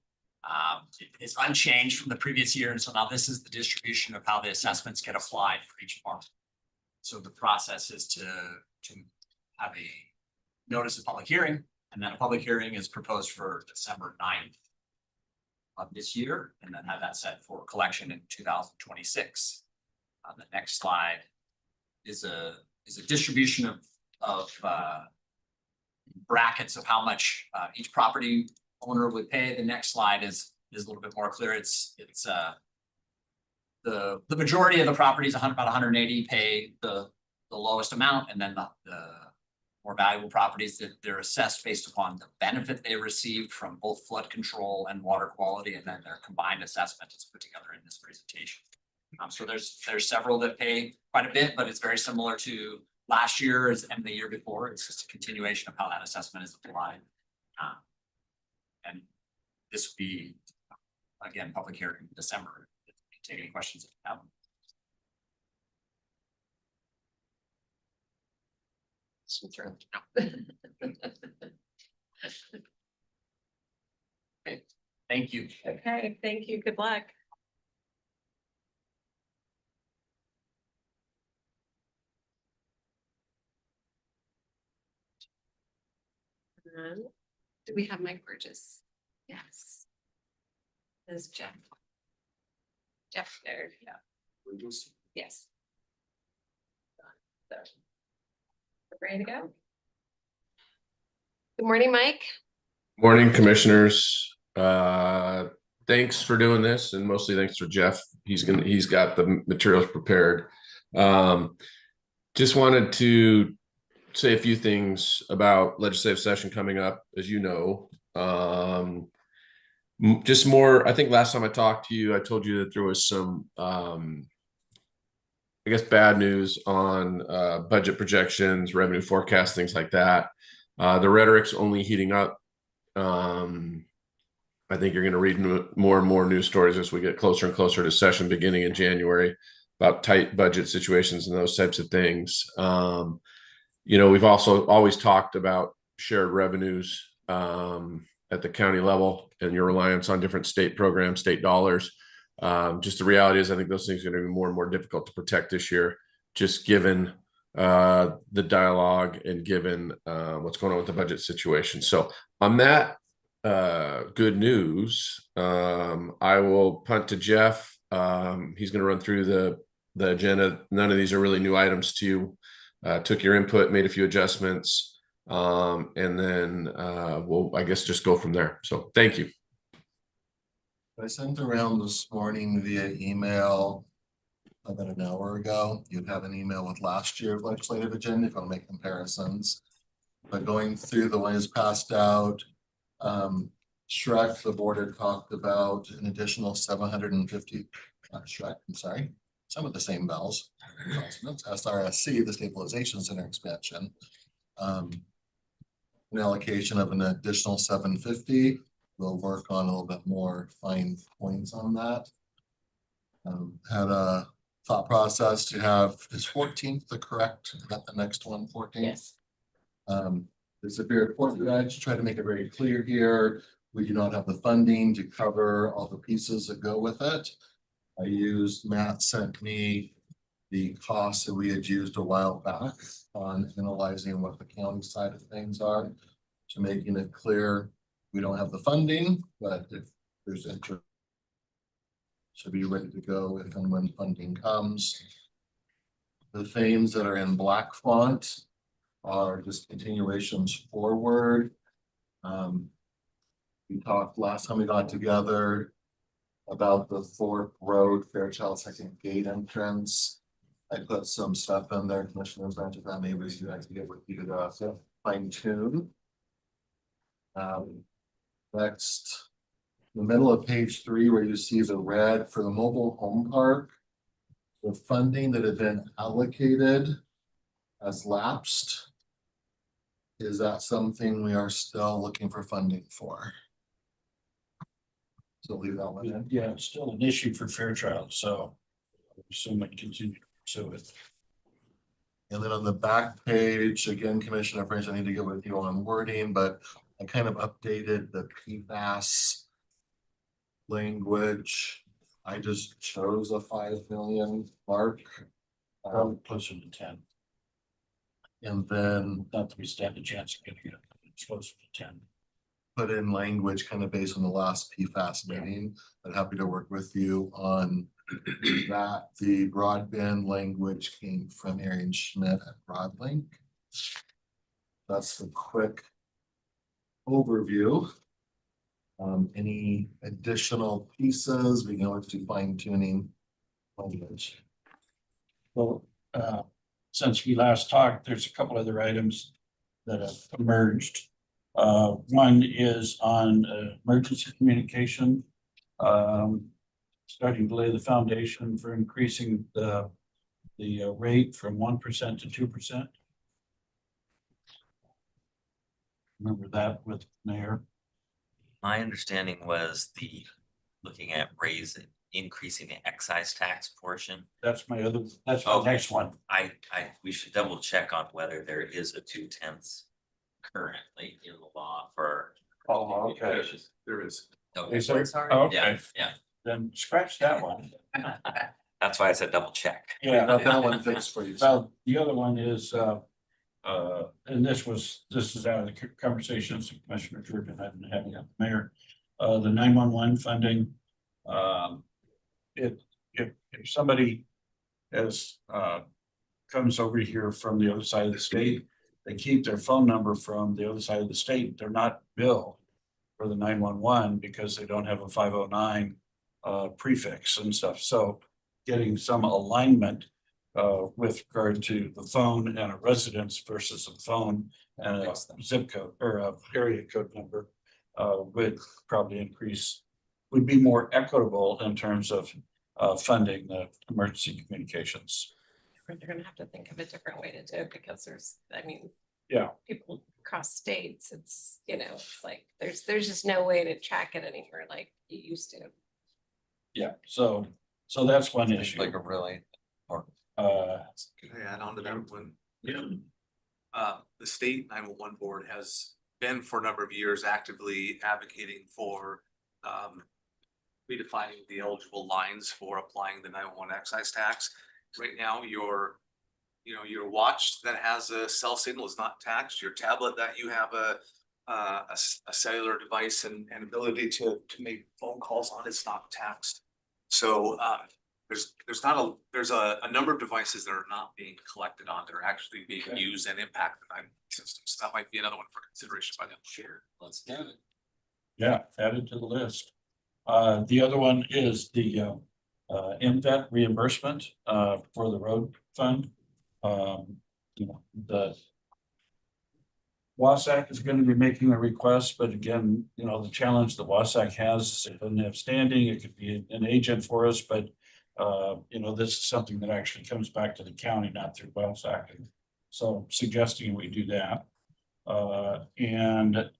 It's unchanged from the previous year, and so now this is the distribution of how the assessments get applied for each month. So the process is to have a notice of public hearing, and then a public hearing is proposed for December 9th of this year, and then have that set for collection in 2026. The next slide is a distribution of brackets of how much each property owner would pay. The next slide is a little bit more clear. It's the majority of the properties, about 180, pay the lowest amount, and then the more valuable properties that they're assessed based upon the benefit they received from both flood control and water quality, and then their combined assessment is put together in this presentation. So there's several that pay quite a bit, but it's very similar to last year and the year before. It's just a continuation of how that assessment is applied. And this would be, again, public hearing in December. Take any questions if you have them. Okay, thank you. Okay, thank you. Good luck. Do we have Mike Burgess? Yes. Is Jeff? Jeff there, yeah. Yes. So, we're ready to go. Good morning, Mike. Morning, commissioners. Thanks for doing this, and mostly thanks for Jeff. He's got the materials prepared. Just wanted to say a few things about legislative session coming up, as you know. Just more, I think last time I talked to you, I told you that there was some I guess bad news on budget projections, revenue forecasts, things like that. The rhetoric's only heating up. I think you're going to read more and more news stories as we get closer and closer to session beginning in January about tight budget situations and those types of things. We've also always talked about shared revenues at the county level and your reliance on different state programs, state dollars. Just the reality is I think those things are going to be more and more difficult to protect this year, just given the dialogue and given what's going on with the budget situation. So on that good news, I will punt to Jeff. He's going to run through the agenda. None of these are really new items to you. Took your input, made a few adjustments, and then we'll, I guess, just go from there. So thank you. I sent around this morning via email about an hour ago. You'd have an email with last year's legislative agenda if you want to make comparisons. But going through the ways passed out, Shrek, the board had talked about an additional 750, Shrek, I'm sorry, some of the same bells. SRSC, the stabilization center expansion. An allocation of an additional 750. We'll work on a little bit more fine points on that. Had a thought process to have, is 14th the correct, is that the next one, 14th? Yes. There's a very important guide to try to make it very clear here. We do not have the funding to cover all the pieces that go with it. Matt sent me the costs that we had used a while back on analyzing what the county side of things are, to making it clear we don't have the funding, but if there's interest, should be ready to go if and when funding comes. The themes that are in black font are just continuations forward. We talked last time we got together about the Thorpe Road Fairchild Second Gate entrance. I put some stuff in there, Commissioner Branch, that maybe you guys can get with you to fine tune. Next, the middle of page 3, where you see the red for the mobile home park, the funding that had been allocated has lapsed. Is that something we are still looking for funding for? So leave that one in. Yeah, it's still an issue for Fairchild, so I assume it continue to pursue it. And then on the back page, again, Commissioner French, I need to get with you on wording, but I kind of updated the PFAS language. I just chose a 5 million mark. Closer to 10. And then Not that we stand a chance of getting it, it's closer to 10. put in language kind of based on the last PFAS meeting, but happy to work with you on that. The broadband language came from Arian Schmidt at Broadlink. That's the quick overview. Any additional pieces? We can always do fine tuning language. Well, since we last talked, there's a couple other items that have emerged. One is on emergency communication. Starting to lay the foundation for increasing the rate from 1% to 2%. Remember that with Mayor? My understanding was looking at increasing the excise tax portion. That's my next one. We should double check on whether there is a 2/10 currently in the law for. Oh, okay. There is. Is there? Oh, okay. Yeah. Then scratch that one. That's why I said double check. Yeah. Got that one fixed for you. Well, the other one is And this is out of the conversations Commissioner Jordan had been having with the mayor, the 911 funding. If somebody comes over here from the other side of the state, they keep their phone number from the other side of the state. They're not billed for the 911 because they don't have a 509 prefix and stuff. So getting some alignment with regard to the phone and a residence versus a phone and a zip code or a area code number would probably would be more equitable in terms of funding the emergency communications. They're gonna have to think of a different way to do it because Yeah. people across states, it's, it's like, there's just no way to track it anymore like you used to. Yeah, so that's one issue. Like a really. Can I add on to that one? Yeah. The state 911 board has been for a number of years actively advocating for redefining the eligible lines for applying the 911 excise tax. Right now, your watch that has a cell signal is not taxed. Your tablet that you have a cellular device and ability to make phone calls on, it's not taxed. So there's a number of devices that are not being collected on that are actually being used and impact the 911 system. So that might be another one for consideration by them. Sure, let's do it. Yeah, added to the list. The other one is the MVET reimbursement for the road fund. The WASAC is going to be making a request, but again, the challenge that WASAC has is it doesn't have standing. It could be an agent for us, but this is something that actually comes back to the county, not through WASAC. So suggesting we do that. And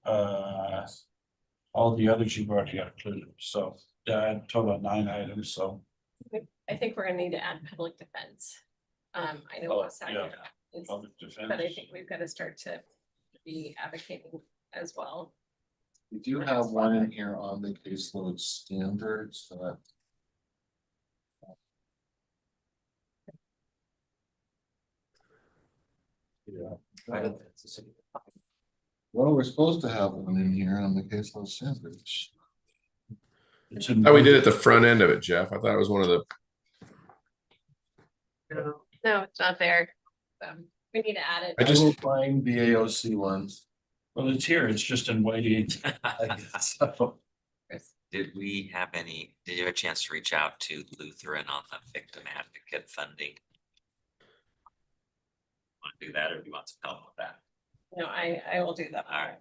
all the others you've already got included. So total of 9 items. So I think we're gonna need to add public defense. I know WASAC is, public defense. but I think we've got to start to be advocating as well. We do have one in here on the caseload standards that. Yeah. Well, we're supposed to have one in here on the caseload standards. Oh, we did at the front end of it, Jeff. I thought it was one of the. No, it's not there. We need to add it. I will find the AOC ones. Well, it's here. It's just in waiting. Did you have a chance to reach out to Lutheran on the victim advocate funding? Want to do that, or do you want some help with that? No, I will do that. All right.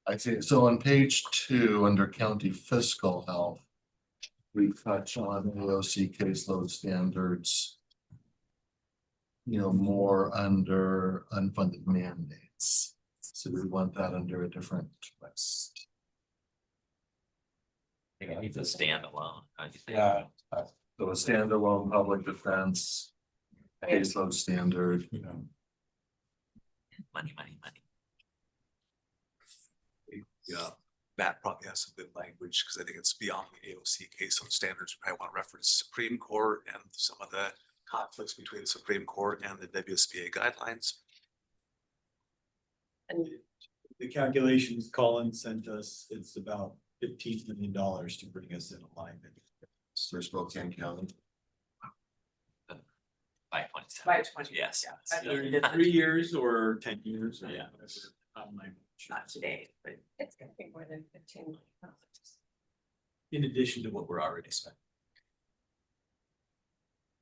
I see. So on page 2, under county fiscal health, we touch on AOC caseload standards. More under unfunded mandates. So we want that under a different list. I think it needs a standalone. How do you think? Yeah. So a standalone public defense caseload standard. Money. Yeah, Matt probably has some good language because I think it's beyond the AOC caseload standards. We probably want to reference Supreme Court and some of the conflicts between the Supreme Court and the WSBA guidelines. And The calculations Colin sent us, it's about $15 million to bring us in alignment. For Spokane County. 527. 520. Yes. Yeah. 3 years or 10 years? Or Yeah. Not today, but it's gonna be more than 15 million. In addition to what we're already spending.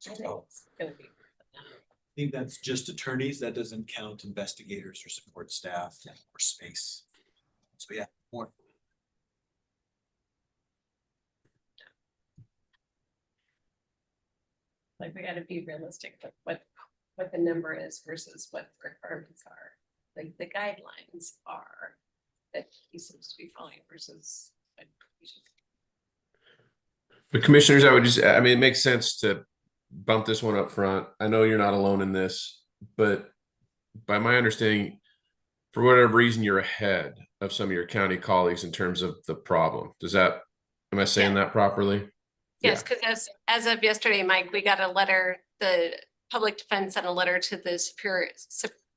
I think it's gonna be. I think that's just attorneys. That doesn't count investigators or support staff or space. So yeah, more. Like, we gotta be realistic with what the number is versus what the requirements are. Like, the guidelines are that he seems to be following versus. what we should- But commissioners, it makes sense to bump this one up front. I know you're not alone in this, but by my understanding, for whatever reason, you're ahead of some of your county colleagues in terms of the problem. Am I saying that properly? Yes, because as of yesterday, Mike, we got a letter, the public defense sent a letter to the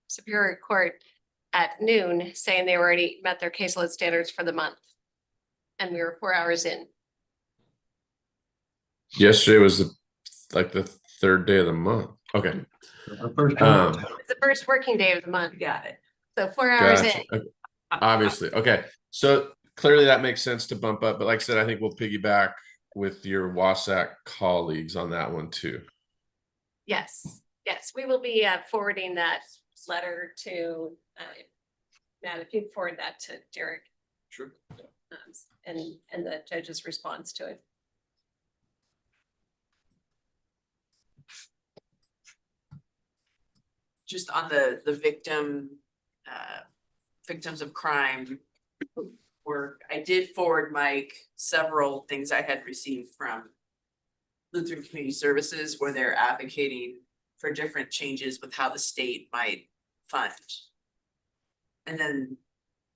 Superior Court at noon saying they already met their caseload standards for the month. And we were 4 hours in. Yesterday was the third day of the month. Okay. It's the first working day of the month. Got it. So 4 hours in. Gotcha. Okay. Obviously. Okay. So clearly that makes sense to bump up, but like I said, I think we'll piggyback with your Wasatch colleagues on that one too. Yes, yes, we will be forwarding that letter to, Matt, if you forward that to Derek. Sure. And the judge's response to it. Just on the victims of crime work, I did forward Mike several things I had received from Lutheran Community Services where they're advocating for different changes with how the state might fund. And then,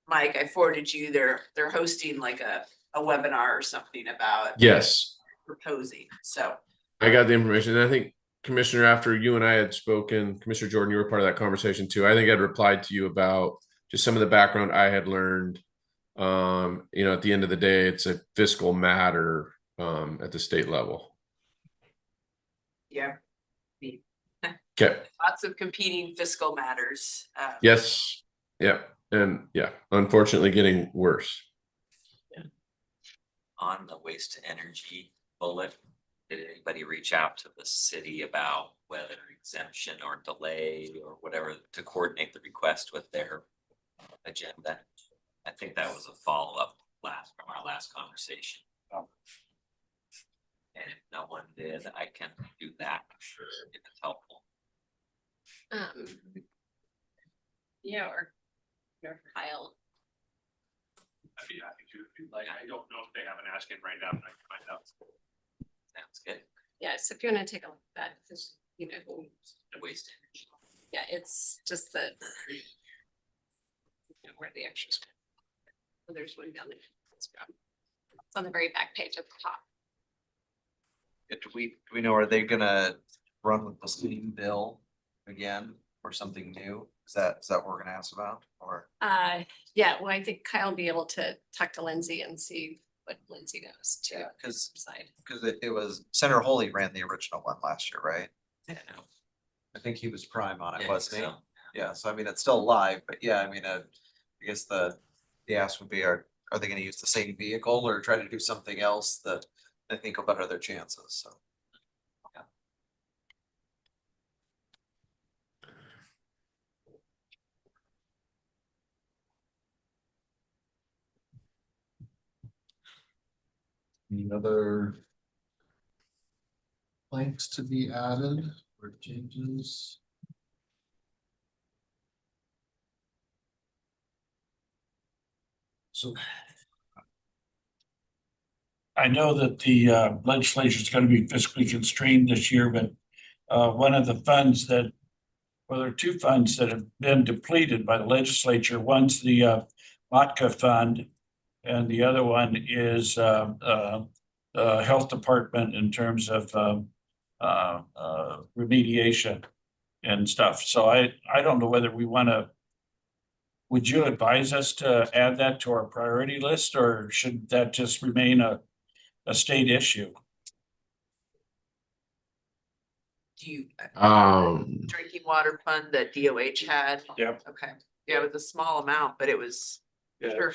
Mike, I forwarded you, they're hosting like a webinar or something about Yes. proposing, so. I got the information. And I think, Commissioner, after you and I had spoken, Commissioner Jordan, you were part of that conversation too. I think I'd replied to you about just some of the background I had learned. At the end of the day, it's a fiscal matter at the state level. Yeah. Okay. Lots of competing fiscal matters. Yes. Yeah. And yeah, unfortunately getting worse. On the waste to energy bullet, did anybody reach out to the city about whether exemption or delay or whatever to coordinate the request with their agenda? I think that was a follow-up from our last conversation. And if no one did, I can do that if it's helpful. Yeah, or Kyle. I'd be happy to. Like, I don't know if they have an ask in right now, but I can find out. Sounds good. Yeah, so if you want to take a look at that, because The waste energy. yeah, it's just the where the extras. So there's one down there. It's on the very back page at the top. Do we know, are they gonna run with the same bill again or something new? Is that what we're gonna ask about, or? Yeah, well, I think Kyle will be able to talk to Lindsay and see what Lindsay knows to decide. Cause it was Senator Holy ran the original one last year, right? Yeah. I think he was prime on it, Yeah, wasn't he? so. Yeah, so I mean, it's still live, but yeah, I mean, I guess the ask would be, are they gonna use the same vehicle or try to do something else that I think will better their chances, so. Any other blanks to be added or changes? So I know that the legislature is going to be fiscally constrained this year, but one of the funds that, well, there are two funds that have been depleted by the legislature. One's the Matka Fund, and the other one is Health Department in terms of remediation and stuff. So I don't know whether we want to. Would you advise us to add that to our priority list, or should that just remain a state issue? Do you, Drinking water fund that DOH had? Yep. Okay, yeah, it was a small amount, but it was sure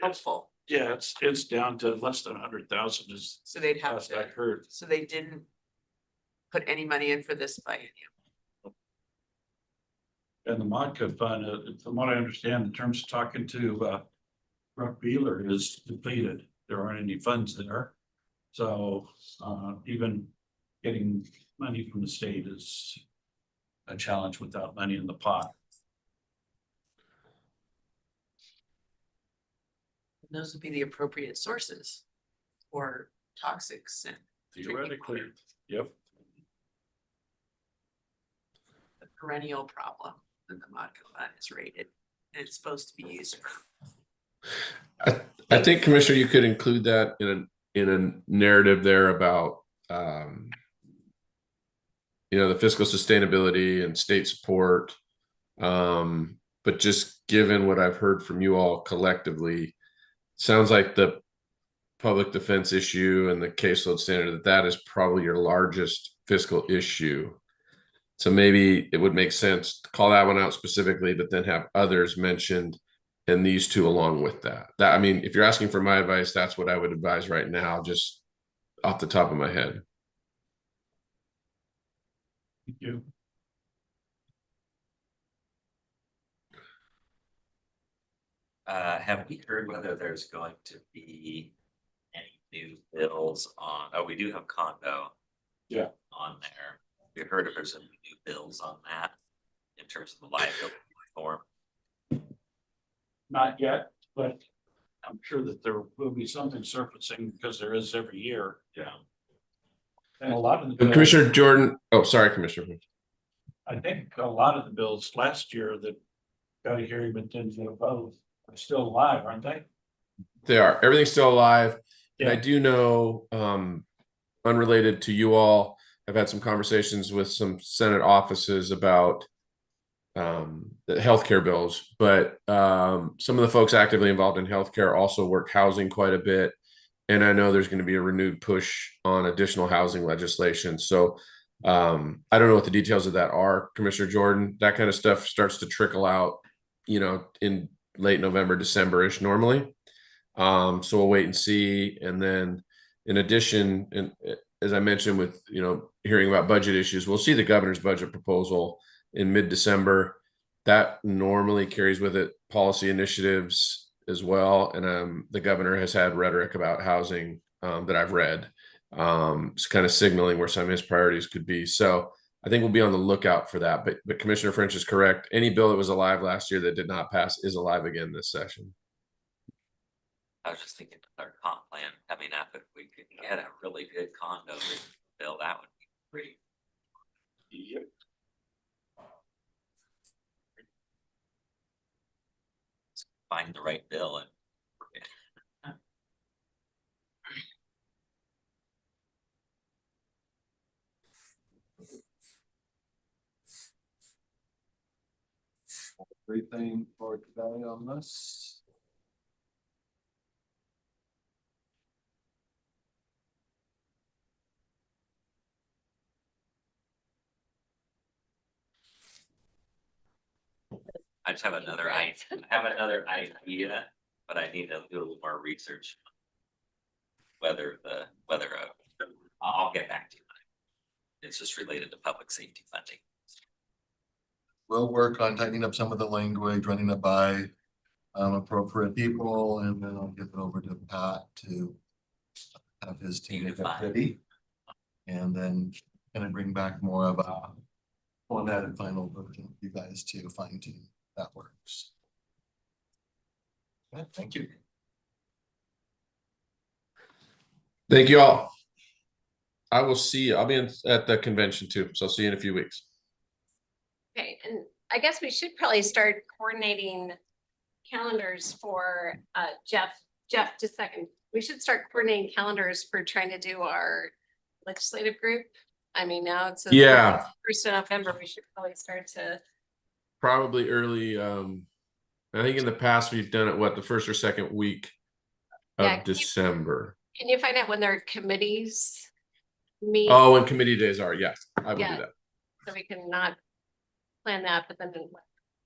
helpful. Yeah, it's down to less than 100,000 is. So they'd have last to. I heard. So they didn't put any money in for this biennium. And the Matka Fund, from what I understand, in terms of talking to Ruck Beeler, is depleted. There aren't any funds there. So even getting money from the state is a challenge without money in the pot. And those would be the appropriate sources for toxics and Theoretically, yep. the perennial problem that the Matka Fund is rated. And it's supposed to be used for. I think, Commissioner, you could include that in a narrative there about the fiscal sustainability and state support But just given what I've heard from you all collectively, sounds like the public defense issue and the caseload standard, that is probably your largest fiscal issue. So maybe it would make sense to call that one out specifically, but then have others mentioned and these two along with that. I mean, if you're asking for my advice, that's what I would advise right now, just off the top of my head. Thank you. Have we heard whether there's going to be any new bills on, oh, we do have condo. Yeah. On there. We heard if there's any new bills on that in terms of the liability form. Not yet, but I'm sure that there will be something surfacing because there is every year. Yeah. And a lot of the. And Commissioner Jordan, oh, sorry, Commissioner. I think a lot of the bills last year that got a hearing but didn't get a vote are still alive, aren't they? They are. Everything's still alive. And I Yeah. do know, unrelated to you all, I've had some conversations with some Senate offices about the healthcare bills, but some of the folks actively involved in healthcare also work housing quite a bit. And I know there's going to be a renewed push on additional housing legislation. So I don't know what the details of that are, Commissioner Jordan. That kind of stuff starts to trickle out, you know, in late November, December-ish normally. So we'll wait and see. And then in addition, and as I mentioned with, you know, hearing about budget issues, we'll see the governor's budget proposal in mid-December. That normally carries with it policy initiatives as well. And the governor has had rhetoric about housing that I've read. It's kind of signaling where some of his priorities could be. So I think we'll be on the lookout for that. But Commissioner French is correct. Any bill that was alive last year that did not pass is alive again this session. I was just thinking with our comp plan coming up, if we could get a really good condo bill, that would be great. Yep. Find the right bill and. Everything for today on this. I just have another idea, but I need to do a little more research. I'll get back to you. It's just related to public safety funding. We'll work on tightening up some of the language, running it by appropriate people, and then I'll give it over to Pat to have his team make it ready. And then kind of bring back more of a formatted final version for you guys to fine tune. That works. Okay, thank you. Thank you all. I will see you. I'll be at the convention too. So I'll see you in a few weeks. Okay, and I guess we should probably start coordinating calendars for Jeff, just a second. We should start coordinating calendars for trying to do our legislative group. I mean, now it's Yeah. 1st of November, we should probably start to. Probably early. I think in the past we've done it the first or second week of Yeah, December. Can you find out when their committees meet? Oh, and committee days are, yeah, I will do that. So we can not plan that, but then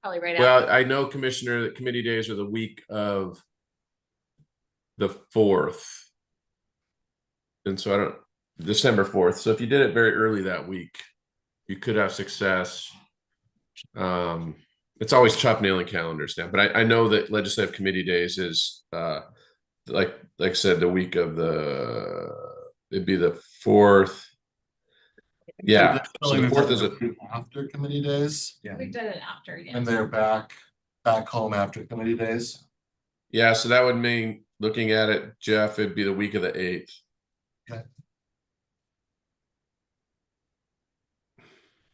probably right Well, after. I know, Commissioner, that committee days are the week of the 4th. And so December 4th. So if you did it very early that week, you could have success. It's always tough nailing calendars now, but I know that legislative committee days is like I said, the week of it'd be the 4th. Yeah, so the 4th is after committee days. Yeah. We've done it after, yes. And they're back home after committee days. Yeah, so that would mean, looking at it, Jeff, it'd be the week of the 8th. Okay.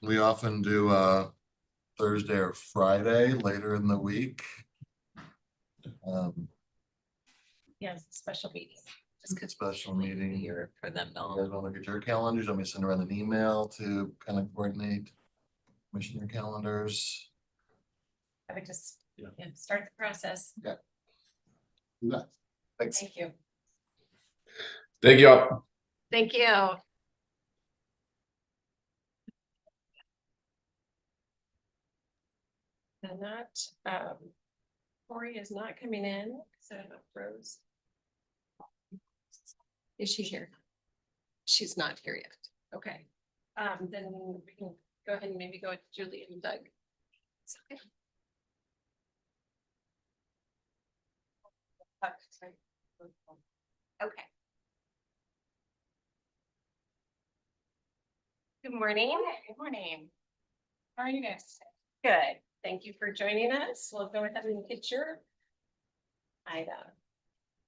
We often do Thursday or Friday later in the week. Yes, special meeting. Just because Special meeting. here for them. You guys want to look at your calendars? Let me send around an email to kind of coordinate commissioner calendars. I would just start the process. Thanks. Thank you. Thank you all. Thank you. And that, Cory is not coming in, so Rose. Is she here? She's not here yet. Okay. Then we can go ahead and maybe go with Julie and Doug. It's okay. Okay. Good morning. Good morning. How are you guys? Good. Thank you for joining us. We'll go ahead and get your item.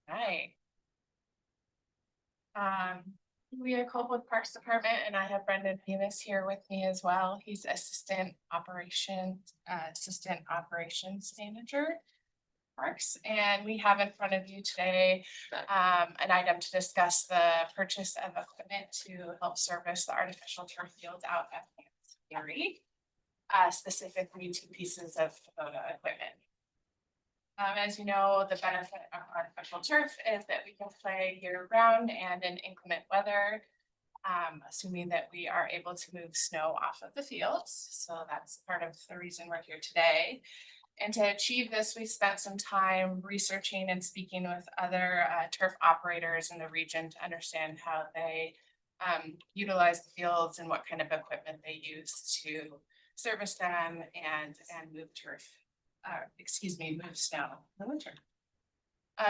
Hi. We are Coldwood Parks Department and I have Brendan Davis here with me as well. He's Assistant Operations Manager. Parks, and we have in front of you today an item to discuss the purchase of equipment to help service the artificial turf fields out at Erie. Specifically 2 pieces of Kubota equipment. As you know, the benefit of artificial turf is that we can play year round and in inclement weather, assuming that we are able to move snow off of the fields. So that's part of the reason we're here today. And to achieve this, we spent some time researching and speaking with other turf operators in the region to understand how they utilize the fields and what kind of equipment they use to service them and move turf, move snow in the winter.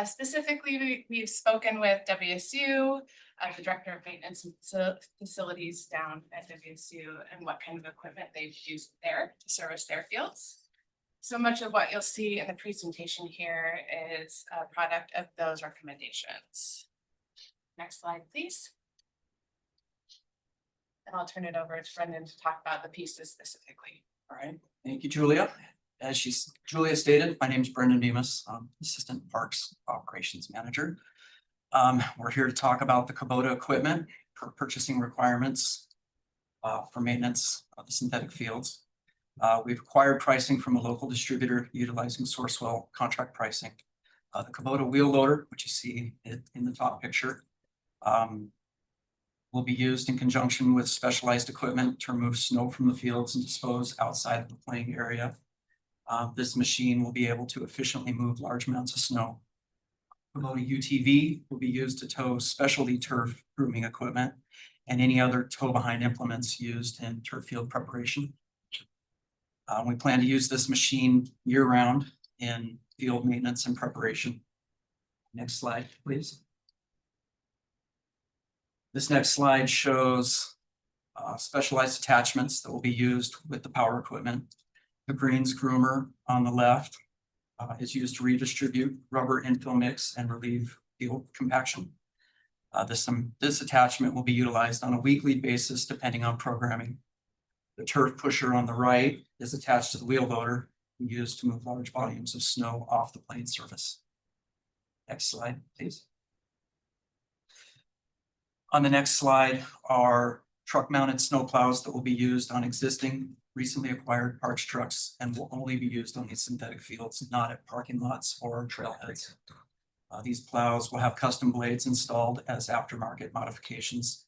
Specifically, we've spoken with WSU, the Director of Maintenance and Facilities down at WSU, and what kind of equipment they've used there to service their fields. So much of what you'll see in the presentation here is a product of those recommendations. Next slide, please. And I'll turn it over to Brendan to talk about the pieces specifically. All right, thank you, Julia. As Julia stated, my name is Brendan Bemis. I'm Assistant Parks Operations Manager. We're here to talk about the Kubota equipment for purchasing requirements for maintenance of the synthetic fields. We've acquired pricing from a local distributor utilizing Sourcewell contract pricing. The Kubota wheel loader, which you see in the top picture, will be used in conjunction with specialized equipment to remove snow from the fields and dispose outside of the playing area. This machine will be able to efficiently move large amounts of snow. Kubota UTV will be used to tow specialty turf grooming equipment and any other tow behind implements used in turf field preparation. We plan to use this machine year round in field maintenance and preparation. Next slide, please. This next slide shows specialized attachments that will be used with the power equipment. The greens groomer on the left is used to redistribute rubber infill mix and relieve field compaction. This attachment will be utilized on a weekly basis depending on programming. The turf pusher on the right is attached to the wheel loader used to move large volumes of snow off the playing surface. Next slide, please. On the next slide are truck mounted snow plows that will be used on existing recently acquired parks trucks and will only be used on these synthetic fields, not at parking lots or trailheads. These plows will have custom blades installed as aftermarket modifications,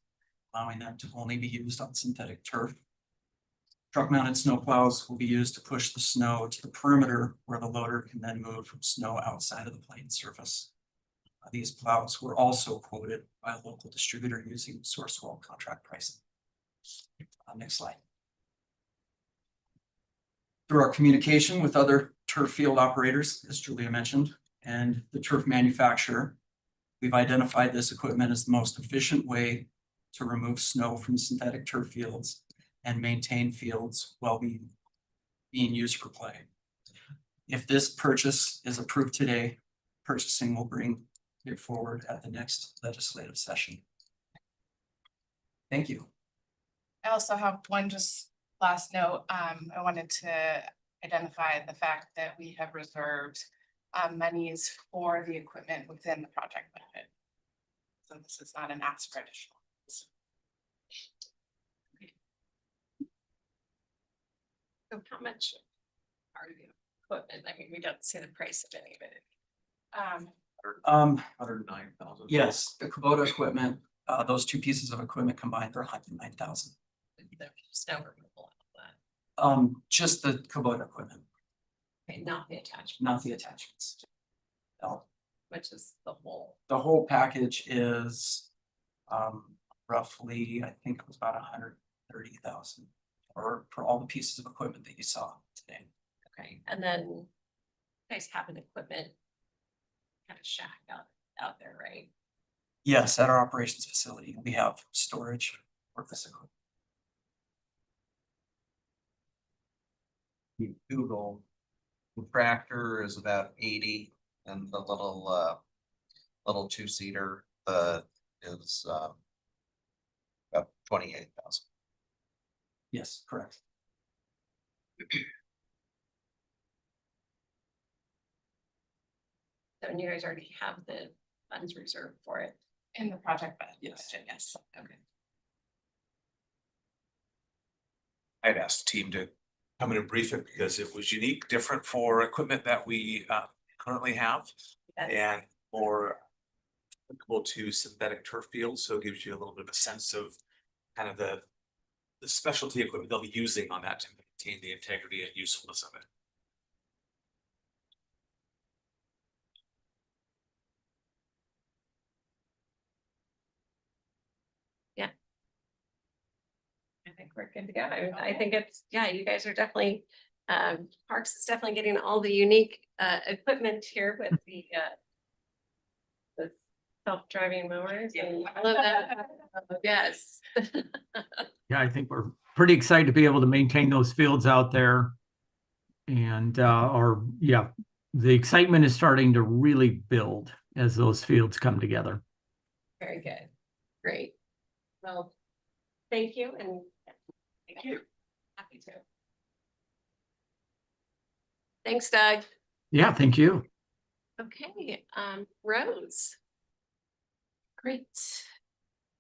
allowing them to only be used on synthetic turf. Truck mounted snow plows will be used to push the snow to the perimeter where the loader can then move from snow outside of the playing surface. These plows were also quoted by a local distributor using Sourcewell contract pricing. Next slide. Through our communication with other turf field operators, as Julia mentioned, and the turf manufacturer, we've identified this equipment as the most efficient way to remove snow from synthetic turf fields and maintain fields while being used for play. If this purchase is approved today, purchasing will bring it forward at the next legislative session. Thank you. I also have one just last note. I wanted to identify the fact that we have reserved monies for the equipment within the project budget. So this is not an ask for additional. So how much are you? equipment? I mean, we don't see the price of any of it. 109,000. Yes, the Kubota equipment, those two pieces of equipment combined for 109,000. There's snow removal, all that. Just the Kubota equipment, Okay, not the attachment, not the attachments. No, which is the whole. the whole package is roughly, I think it was about 130,000 for all the pieces of equipment that you saw today. Okay, and then you guys have an equipment kind of shack out there, right? Yes, at our operations facility, we have storage for this equipment. You Google, the tractor is about 80 and the little two-seater, is about 28,000. Yes, correct. So and you guys already have the funds reserved for it. In the project budget. Yes. Yes. Okay. I'd asked the team to come in and brief it because it was unique, different for equipment that we currently have. Yes. And more applicable to synthetic turf fields, so it gives you a little bit of a sense of kind of the specialty equipment they'll be using on that to maintain the integrity and usefulness of it. I think we're good to go. I think it's, yeah, you guys are definitely, Parks is definitely getting all the unique equipment here with the self-driving mowers and all of that. Yes. Yeah, I think we're pretty excited to be able to maintain those fields out there. And the excitement is starting to really build as those fields come together. Very good. Great. Well, thank you and thank you. Happy to. Thanks, Doug. Yeah, thank you. Okay, Rose. Great.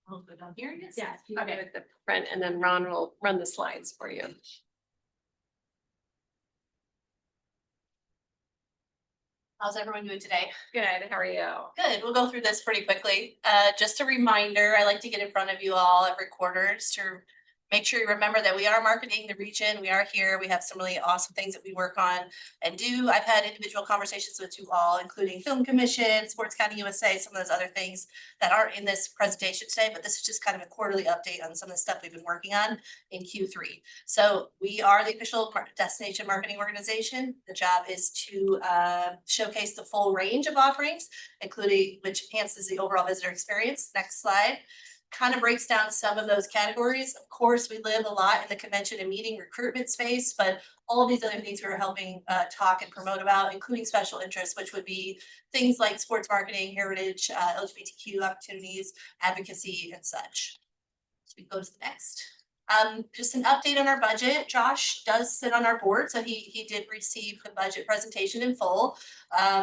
I'll go down here. Yes. Okay, at the front, and then Ron will run the slides for you. How's everyone doing today? Good, how are you? Good, we'll go through this pretty quickly. Just a reminder, I like to get in front of you all every quarter just to make sure you remember that we are marketing the region. We are here. We have some really awesome things that we work on and do. I've had individual conversations with you all, including Film Commission, Sports County USA, some of those other things that aren't in this presentation today, but this is just kind of a quarterly update on some of the stuff we've been working on in Q3. So we are the official destination marketing organization. The job is to showcase the full range of offerings, including which enhances the overall visitor experience. Next slide. Kind of breaks down some of those categories. Of course, we live a lot in the convention and meeting recruitment space, but all of these other things we're helping talk and promote about, including special interests, which would be things like sports marketing, heritage, LGBTQ opportunities, advocacy, and such. So we go to the next. Just an update on our budget. Josh does sit on our board, so he did receive the budget presentation in full.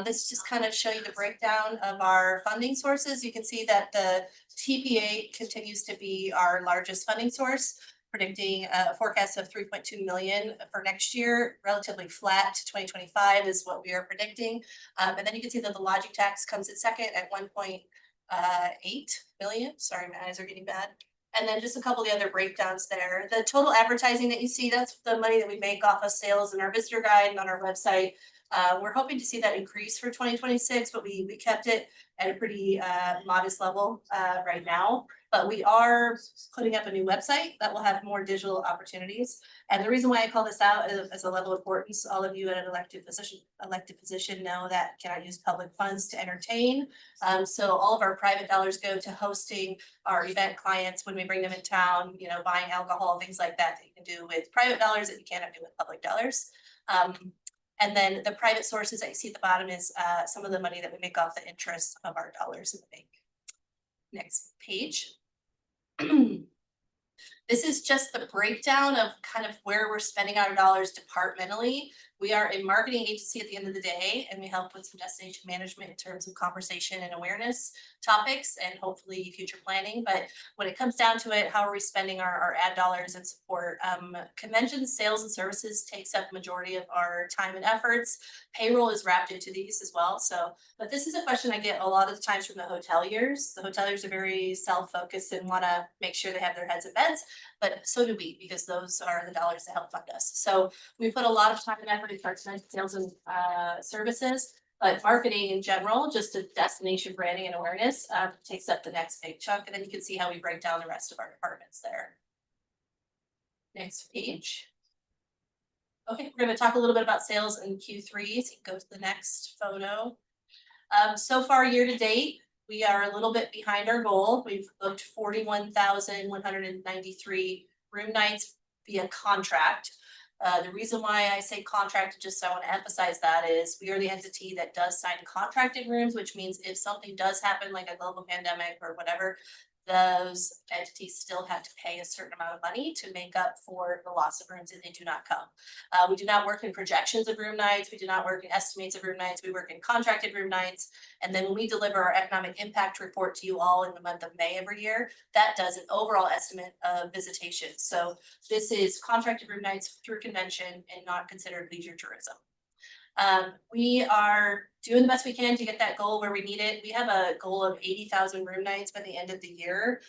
This just kind of show you the breakdown of our funding sources. You can see that the TPA continues to be our largest funding source, predicting a forecast of 3.2 million for next year, relatively flat to 2025 is what we are predicting. And then you can see that the lodging tax comes in second at 1.8 million. Sorry, my eyes are getting bad. And then just a couple of the other breakdowns there. The total advertising that you see, that's the money that we make off of sales in our visitor guide and on our website. We're hoping to see that increase for 2026, but we kept it at a pretty modest level right now. But we are putting up a new website that will have more digital opportunities. And the reason why I call this out as a level of importance, all of you in an elected position know that cannot use public funds to entertain. So all of our private dollars go to hosting our event clients when we bring them in town, you know, buying alcohol, things like that you can do with private dollars that you cannot do with public dollars. And then the private sources that you see at the bottom is some of the money that we make off the interest of our dollars in the bank. Next page. This is just the breakdown of kind of where we're spending our dollars departmentally. We are a marketing agency at the end of the day, and we help with some destination management in terms of conversation and awareness topics and hopefully future planning. But when it comes down to it, how are we spending our ad dollars and support? Conventions, sales and services takes up majority of our time and efforts. Payroll is wrapped into these as well. So, but this is a question I get a lot of the times from the hoteliers. The hoteliers are very self-focused and want to make sure they have their heads in beds, but so do we, because those are the dollars that help fund us. So we put a lot of time and effort into our sales and services, but marketing in general, just a destination branding and awareness, takes up the next big chunk. And then you can see how we break down the rest of our departments there. Next page. Okay, we're going to talk a little bit about sales in Q3. So you can go to the next photo. So far year to date, we are a little bit behind our goal. We've booked 41,193 room nights via contract. The reason why I say contract, just I want to emphasize that, is we are the entity that does sign contracted rooms, which means if something does happen, like a global pandemic or whatever, those entities still have to pay a certain amount of money to make up for the loss of rooms if they do not come. We do not work in projections of room nights. We do not work in estimates of room nights. We work in contracted room nights. And then when we deliver our economic impact report to you all in the month of May every year, that does an overall estimate of visitation. So this is contracted room nights through convention and not considered leisure tourism. We are doing the best we can to get that goal where we need it. We have a goal of 80,000 room nights by the end of the year.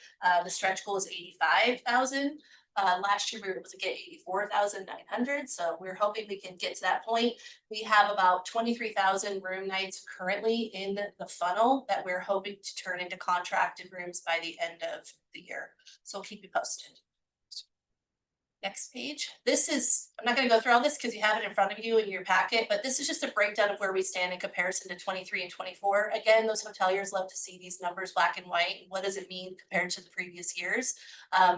The stretch goal is 85,000. Last year we were able to get 84,900. So we're hoping we can get to that point. We have about 23,000 room nights currently in the funnel that we're hoping to turn into contracted rooms by the end of the year. So keep you posted. Next page. This is, I'm not going to go through all this because you have it in front of you in your packet, but this is just a breakdown of where we stand in comparison to 23 and 24. Again, those hoteliers love to see these numbers black and white. What does it mean compared to the previous years?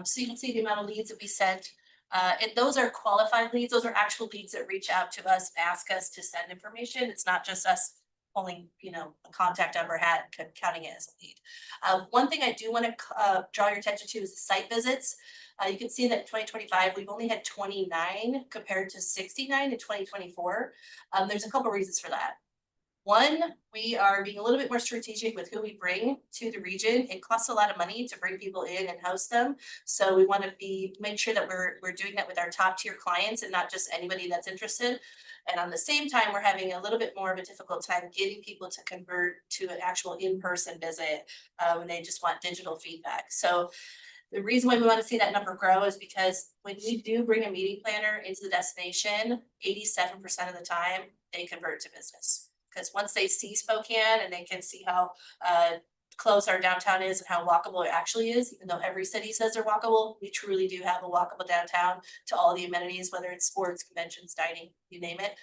So you can see the amount of leads that we sent. And those are qualified leads. Those are actual leads that reach out to us, ask us to send information. It's not just us pulling, a contact number hat, counting it as a lead. One thing I do want to draw your attention to is the site visits. You can see that in 2025, we've only had 29 compared to 69 in 2024. There's a couple reasons for that. One, we are being a little bit more strategic with who we bring to the region. It costs a lot of money to bring people in and host them. So we want to make sure that we're doing that with our top tier clients and not just anybody that's interested. And on the same time, we're having a little bit more of a difficult time getting people to convert to an actual in-person visit when they just want digital feedback. So the reason why we want to see that number grow is because when we do bring a meeting planner into the destination, 87% of the time they convert to business. Because once they see Spokane and they can see how close our downtown is and how walkable it actually is, even though every city says they're walkable, we truly do have a walkable downtown to all the amenities, whether it's sports, conventions, dining, you name it.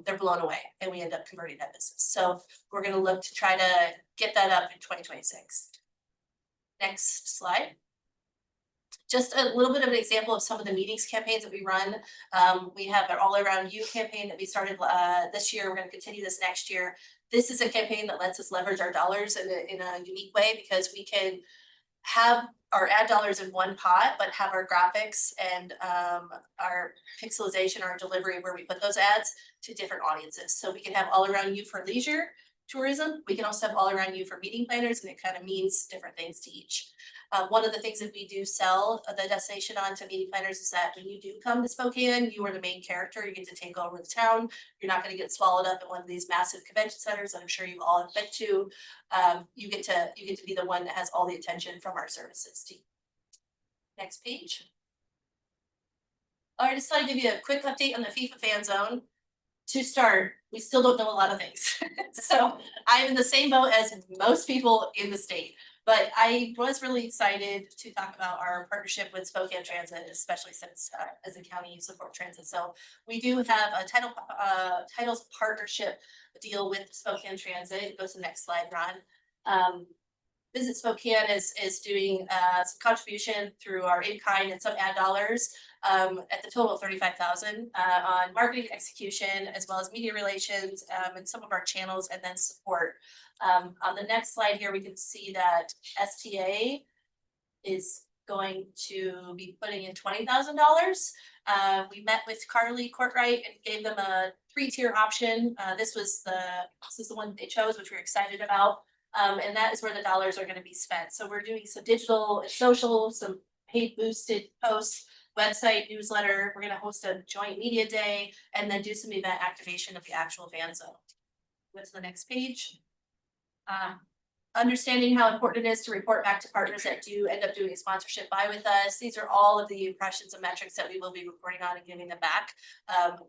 They're blown away and we end up converting that business. So we're going to look to try to get that up in 2026. Next slide. Just a little bit of an example of some of the meetings campaigns that we run. We have our All Around You campaign that we started this year. We're going to continue this next year. This is a campaign that lets us leverage our dollars in a unique way because we can have our ad dollars in one pot, but have our graphics and our pixelization, our delivery where we put those ads to different audiences. So we can have All Around You for leisure tourism. We can also have All Around You for meeting planners, and it kind of means different things to each. One of the things that we do sell the destination on to meeting planners is that when you do come to Spokane, you are the main character. You get to take over the town. You're not going to get swallowed up in one of these massive convention centers that I'm sure you all have been to. You get to be the one that has all the attention from our services team. Next page. I just thought I'd give you a quick update on the FIFA fan zone. To start, we still don't know a lot of things. So I'm in the same boat as most people in the state. But I was really excited to talk about our partnership with Spokane Transit, especially since as a county you support transit. So we do have a titles partnership deal with Spokane Transit. Go to the next slide, Ron. Visit Spokane is doing some contribution through our in-kind and some ad dollars at the total of 35,000 on marketing execution as well as media relations and some of our channels and then support. On the next slide here, we can see that STA is going to be putting in $20,000. We met with Carly Courtright and gave them a 3-tier option. This is the one they chose, which we're excited about. And that is where the dollars are gonna be spent. So we're doing some digital and social, some paid boosted posts, website, newsletter. We're gonna host a joint media day and then do some event activation of the actual van zone. Go to the next page. Understanding how important it is to report back to partners that do end up doing a sponsorship buy with us. These are all of the impressions and metrics that we will be reporting on and giving them back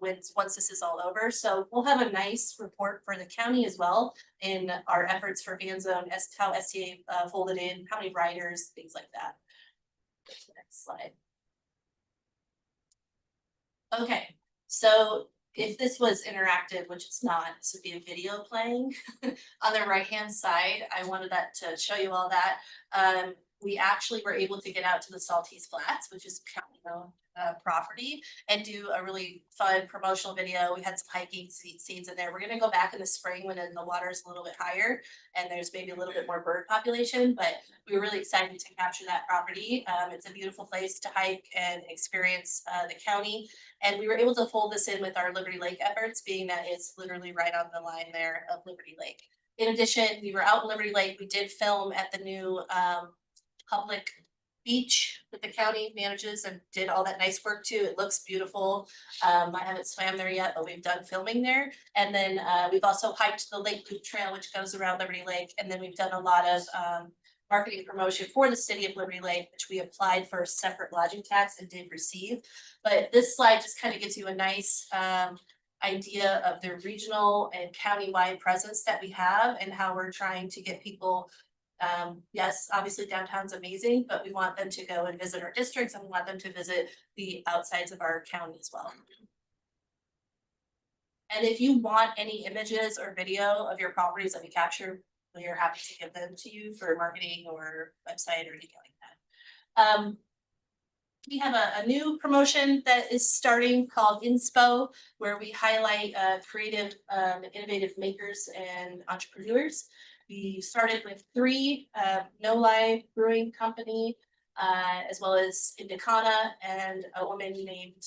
once this is all over. So we'll have a nice report for the county as well in our efforts for van zone, as how STA folded in, how many riders, things like that. Go to the next slide. Okay, so if this was interactive, which it's not, this would be a video playing on the right-hand side. I wanted that to show you all that. We actually were able to get out to the Saltese Flats, which is county-owned property, and do a really fun promotional video. We had some hiking scenes in there. We're gonna go back in the spring when the water is a little bit higher and there's maybe a little bit more bird population, but we were really excited to capture that property. It's a beautiful place to hike and experience the county. And we were able to fold this in with our Liberty Lake efforts, being that it's literally right on the line there of Liberty Lake. In addition, we were out in Liberty Lake. We did film at the new public beach that the county manages and did all that nice work too. It looks beautiful. I haven't swam there yet, but we've done filming there. And then we've also hiked the Lake Loop Trail, which goes around Liberty Lake. And then we've done a lot of marketing promotion for the city of Liberty Lake, which we applied for a separate lodging tax and did receive. But this slide just kind of gives you a nice idea of the regional and county-wide presence that we have and how we're trying to get people. Yes, obviously downtown's amazing, but we want them to go and visit our districts and we want them to visit the outsides of our county as well. And if you want any images or video of your properties that we capture, we are happy to give them to you for marketing or website or anything like that. We have a new promotion that is starting called Inspo, where we highlight creative, innovative makers and entrepreneurs. We started with 3, No Lie Brewing Company, as well as Indicana and a woman named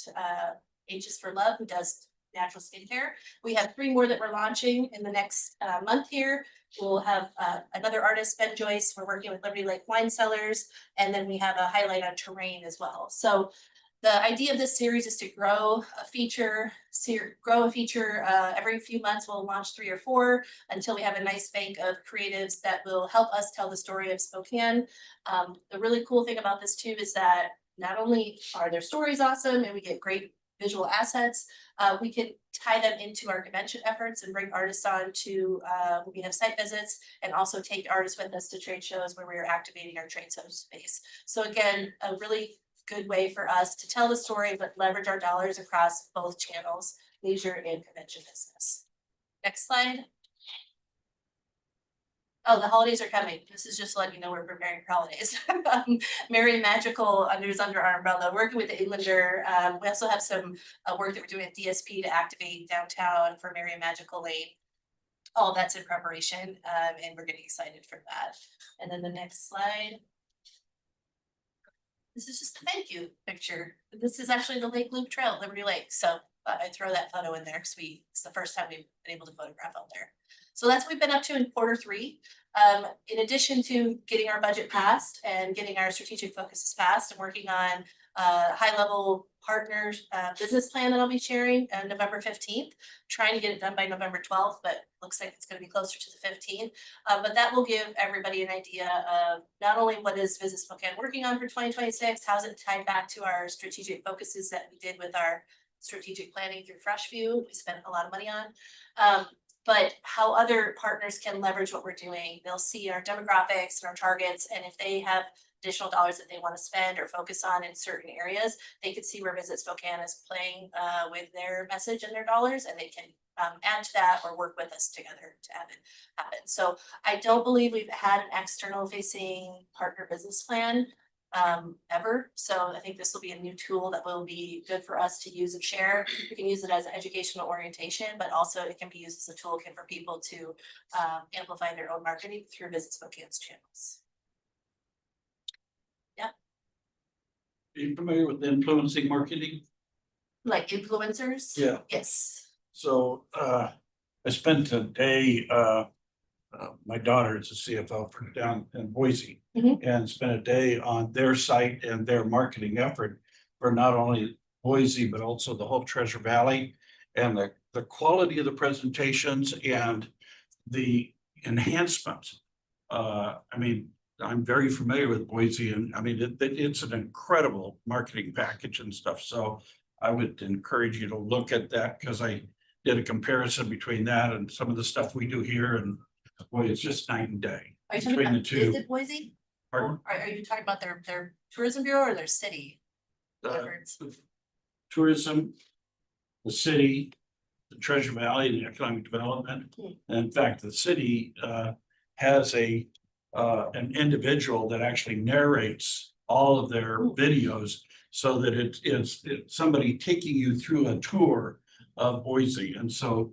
H's for Love, who does natural skincare. We have 3 more that we're launching in the next month here. We'll have another artist, Ben Joyce. We're working with Liberty Lake Wine Cellars, and then we have a highlight on terrain as well. So the idea of this series is to grow a feature every few months. We'll launch 3 or 4 until we have a nice bank of creatives that will help us tell the story of Spokane. The really cool thing about this too is that not only are their stories awesome and we get great visual assets, we can tie them into our convention efforts and bring artists on to when we have site visits, and also take artists with us to trade shows where we are activating our trade show space. So again, a really good way for us to tell the story, but leverage our dollars across both channels, leisure and convention business. Next slide. Oh, the holidays are coming. This is just letting you know we're preparing for holidays. Merry Magical is under our umbrella, working with the Englander. We also have some work that we're doing at DSP to activate downtown for Merry Magical Lane. All that's in preparation, and we're getting excited for that. And then the next slide. This is just a thank you picture. This is actually the Lake Loop Trail, Liberty Lake. So I throw that photo in there because it's the first time we've been able to photograph out there. So that's what we've been up to in Q3. In addition to getting our budget passed and getting our strategic focuses passed and working on high-level partners business plan that I'll be sharing on November 15th, trying to get it done by November 12th, but looks like it's going to be closer to the 15th. But that will give everybody an idea of not only what is Visit Spokane working on for 2026, how's it tied back to our strategic focuses that we did with our strategic planning through FreshView, we spent a lot of money on, but how other partners can leverage what we're doing. They'll see our demographics and our targets, and if they have additional dollars that they want to spend or focus on in certain areas, they could see where Visit Spokane is playing with their message and their dollars, and they can add to that or work with us together to have it happen. So I don't believe we've had an external facing partner business plan ever. So I think this will be a new tool that will be good for us to use and share. We can use it as an educational orientation, but also it can be used as a toolkit for people to amplify their own marketing through Visit Spokane's channels. Yeah. you familiar with influencing marketing? Like influencers? Yeah. Yes. So, I spent a day, my daughter is a CFO down in Boise. Mhm. And spent a day on their site and their marketing effort for not only Boise, but also the whole Treasure Valley. And the quality of the presentations and the enhancements. I mean, I'm very familiar with Boise and I mean, it's an incredible marketing package and stuff. So I would encourage you to look at that because I did a comparison between that and some of the stuff we do here and boy, it's just night and day Are you talking between the about two. Visit Boise? Pardon? Are you talking about their tourism bureau or their city? efforts? Tourism, the city, the Treasure Valley, and the economic development. And in fact, the city has an individual that actually narrates all of their videos so that it's somebody taking you through a tour of Boise. And so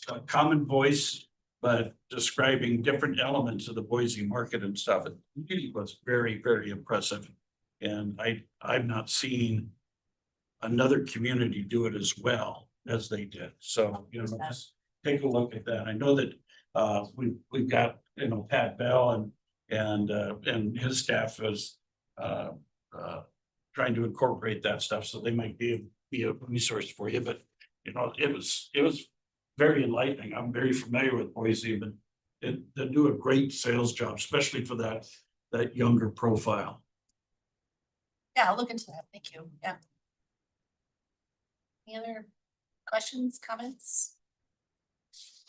a common voice, but describing different elements of the Boise market and stuff. It really was very, very impressive. And I've not seen another community do it as well as they did. So, you know, just take a look at that. I know that we've got, you know, Pat Bell and his staff is trying to incorporate that stuff. So they might be a resource for you, but you know, it was very enlightening. I'm very familiar with Boise, but they do a great sales job, especially for that younger profile. Yeah, I'll look into that. Thank you. Yeah. Any other questions, comments?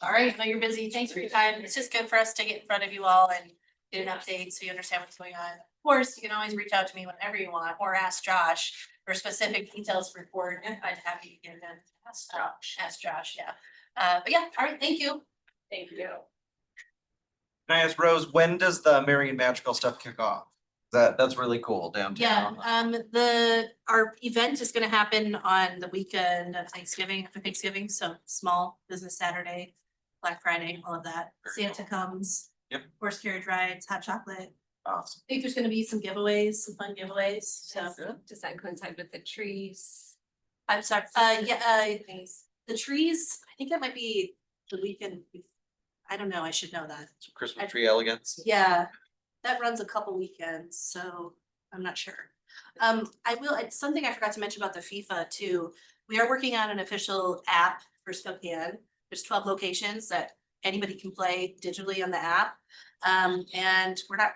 All right, I know you're busy. Thanks for your time. It's just good for us to get in front of you all and get an update so you understand what's going on. Of course, you can always reach out to me whenever you want or ask Josh for specific details report. And I'm happy to get them. Ask Josh, yeah. But yeah, all right, thank you. Thank you. Can I ask Rose, when does the Marion Magical stuff kick off? That's really cool Yeah, downtown. our event is gonna happen on the weekend of Thanksgiving, after Thanksgiving, so small business Saturday, Black Friday, all of that. Santa comes. Yep. Horse carriage rides, hot chocolate. Awesome. I think there's gonna be some giveaways, some fun giveaways, so. Does that coincide with the trees? I'm sorry, the trees, I think that might be the weekend. I don't know, I should know that. Christmas tree elegance. Yeah, that runs a couple weekends, so I'm not sure. It's something I forgot to mention about the FIFA too. We are working on an official app for Spokane. There's 12 locations that anybody can play digitally on the app. And we're not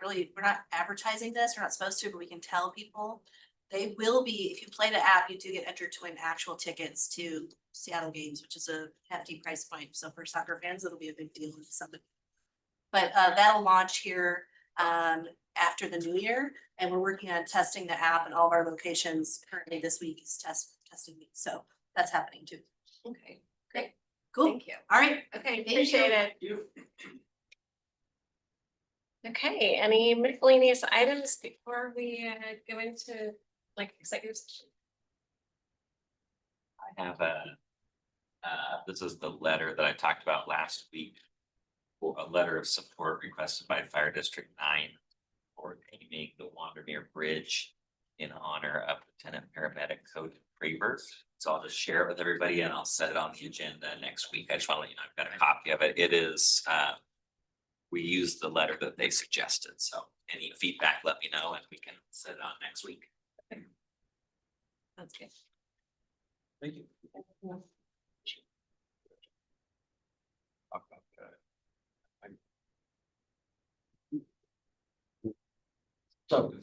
advertising this, we're not supposed to, but we can tell people. They will be, if you play the app, you do get entered to win actual tickets to Seattle games, which is a hefty price point. So for soccer fans, it'll be a big deal. But that'll launch here after the new year, and we're working on testing the app in all of our locations. Currently this week is testing week, so that's happening too. Okay, great. Cool. Thank you. All right. Okay, Thank you. appreciate it. Okay, any miscellaneous items before we go into like executive session? I have this is the letter that I talked about last week. For a letter of support requested by Fire District 9 for naming the Wandermere Bridge in honor of Lieutenant Paramedic Cody Craver. So I'll just share it with everybody and I'll set it on the agenda next week. I just want to let you know I've got a copy of it. It is we used the letter that they suggested. So any feedback, let me know and we can set it on next week. That's good. Thank you. So,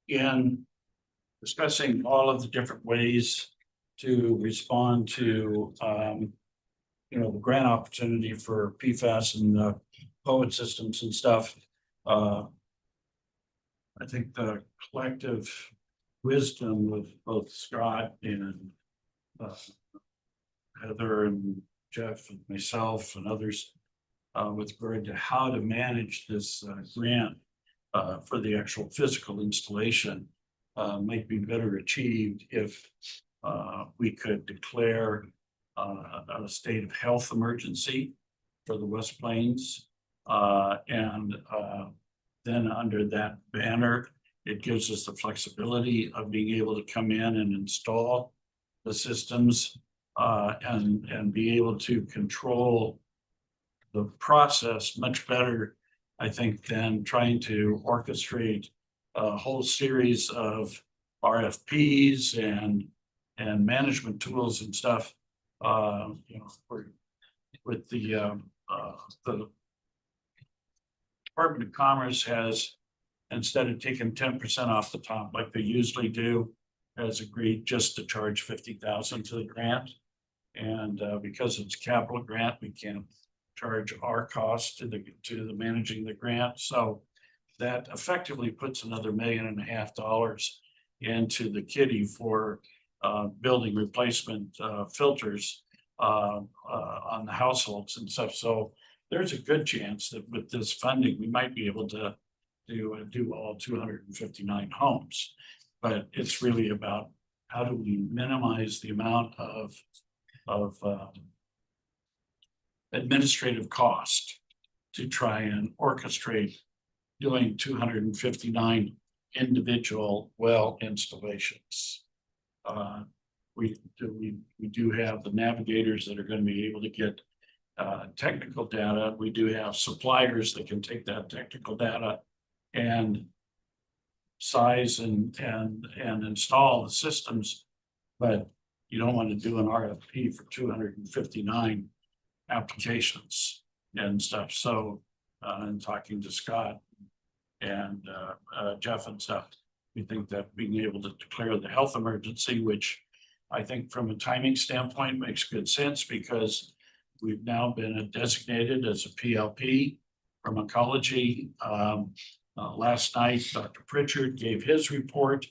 in discussing all of the different ways to respond to, you know, the grant opportunity for PFAS and POET systems and stuff, I think the collective wisdom of both Scott and Heather and Jeff and myself and others with regard to how to manage this grant for the actual physical installation might be better achieved if we could declare a state of health emergency for the West Plains Then under that banner, it gives us the flexibility of being able to come in and install the systems and be able to control the process much better, I think, than trying to orchestrate a whole series of RFPs and management tools and stuff. With the Department of Commerce has, instead of taking 10% off the top like they usually do, has agreed just to charge 50,000 to the grant. And because it's a capital grant, we can't charge our cost to the managing the grant. So that effectively puts another $1.5 million into the kitty for building replacement filters on the households and stuff. So there's a good chance that with this funding, we might be able to do all 259 homes. But it's really about how do we minimize the amount of administrative cost to try and orchestrate doing 259 individual well installations. We do have the navigators that are going to be able to get technical data. We do have suppliers that can take that technical data and size and install the systems, but you don't want to do an RFP for 259 applications and stuff. So in talking to Scott and Jeff and stuff, we think that being able to declare the health emergency, which I think from a timing standpoint makes good sense, because we've now been designated as a PLP from oncology. Last night, Dr. Pritchard gave his report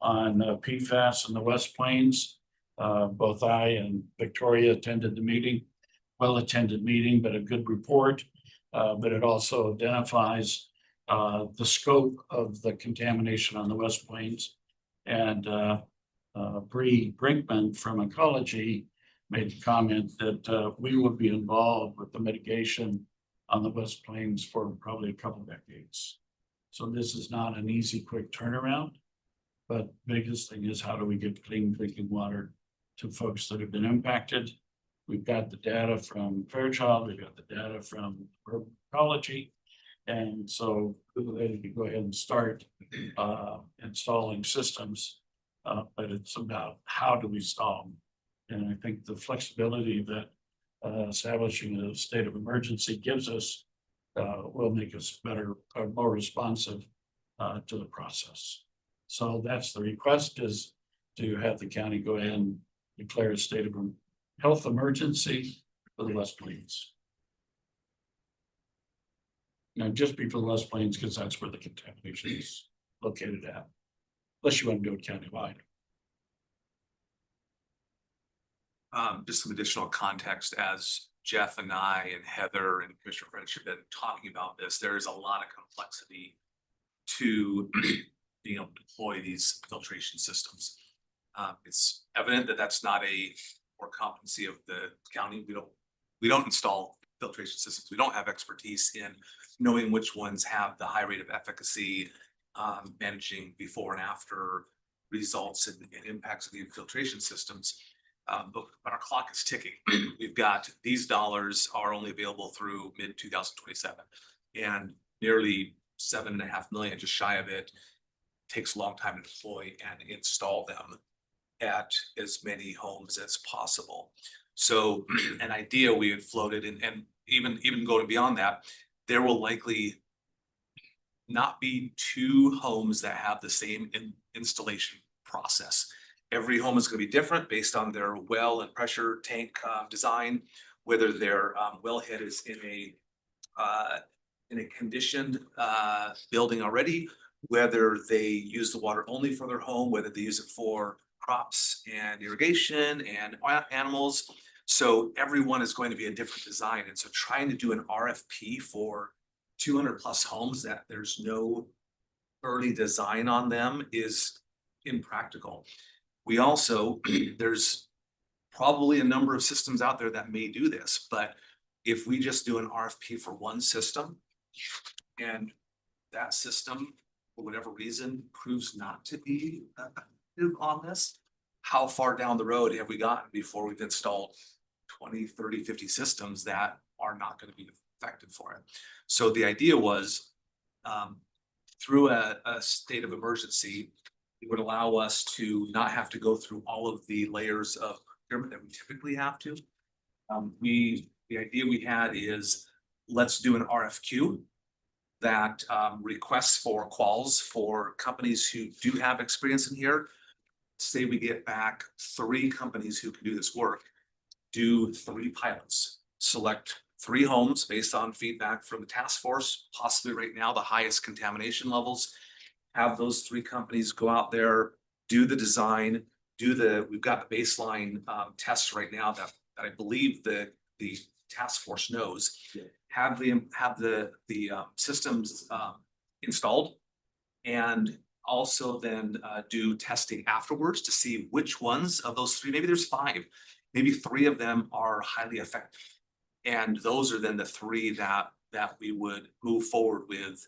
on PFAS in the West Plains. Both I and Victoria attended the meeting, well-attended meeting, but a good report. But it also identifies the scope of the contamination on the West Plains. And Bree Brinkman from oncology made the comment that we will be involved with the mitigation on the West Plains for probably a couple decades. So this is not an easy, quick turnaround, but biggest thing is how do we get clean drinking water to folks that have been impacted. We've got the data from Fairchild, we've got the data from oncology. And so we're ready to go ahead and start installing systems, but it's about how do we install them. And I think the flexibility that establishing a state of emergency gives us will make us better, more responsive to the process. So that's the request, is to have the county go ahead and declare a state of health emergency for the West Plains. Now, just be for the West Plains, because that's where the contamination is located at, unless you want to do it countywide. Just some additional context, as Jeff and I and Heather and Commissioner French have been talking about this, there's a lot of complexity to being able to deploy these filtration systems. It's evident that that's not a core competency of the county. We don't install filtration systems. We don't have expertise in knowing which ones have the high rate of efficacy, managing before and after results and impacts of the infiltration systems. But our clock is ticking. We've got these dollars are only available through mid 2027, and nearly $7.5 million, just shy of it, takes a long time to deploy and install them at as many homes as possible. So an idea we had floated, and even going beyond that, there will likely not be 2 homes that have the same installation process. Every home is going to be different based on their well and pressure tank design, whether their wellhead is in a conditioned building already, whether they use the water only for their home, whether they use it for crops and irrigation and animals. So everyone is going to be a different design. And so trying to do an RFP for 200 plus homes that there's no early design on them is impractical. We also, there's probably a number of systems out there that may do this, but if we just do an RFP for one system and that system, for whatever reason, proves not to be effective on this, how far down the road have we gotten before we've installed 20, 30, 50 systems that are not going to be effective for it? So the idea was, through a state of emergency, it would allow us to not have to go through all of the layers of procurement that we typically have to. The idea we had is, let's do an RFQ that requests for quals for companies who do have experience in here. Say we get back 3 companies who can do this work, do 3 pilots, select 3 homes based on feedback from the task force, possibly right now the highest contamination levels. Have those 3 companies go out there, do the design, we've got the baseline tests right now that I believe the task force knows. Have the systems installed, and also then do testing afterwards to see which ones of those 3, maybe there's 5, maybe 3 of them are highly effective. And those are then the 3 that we would move forward with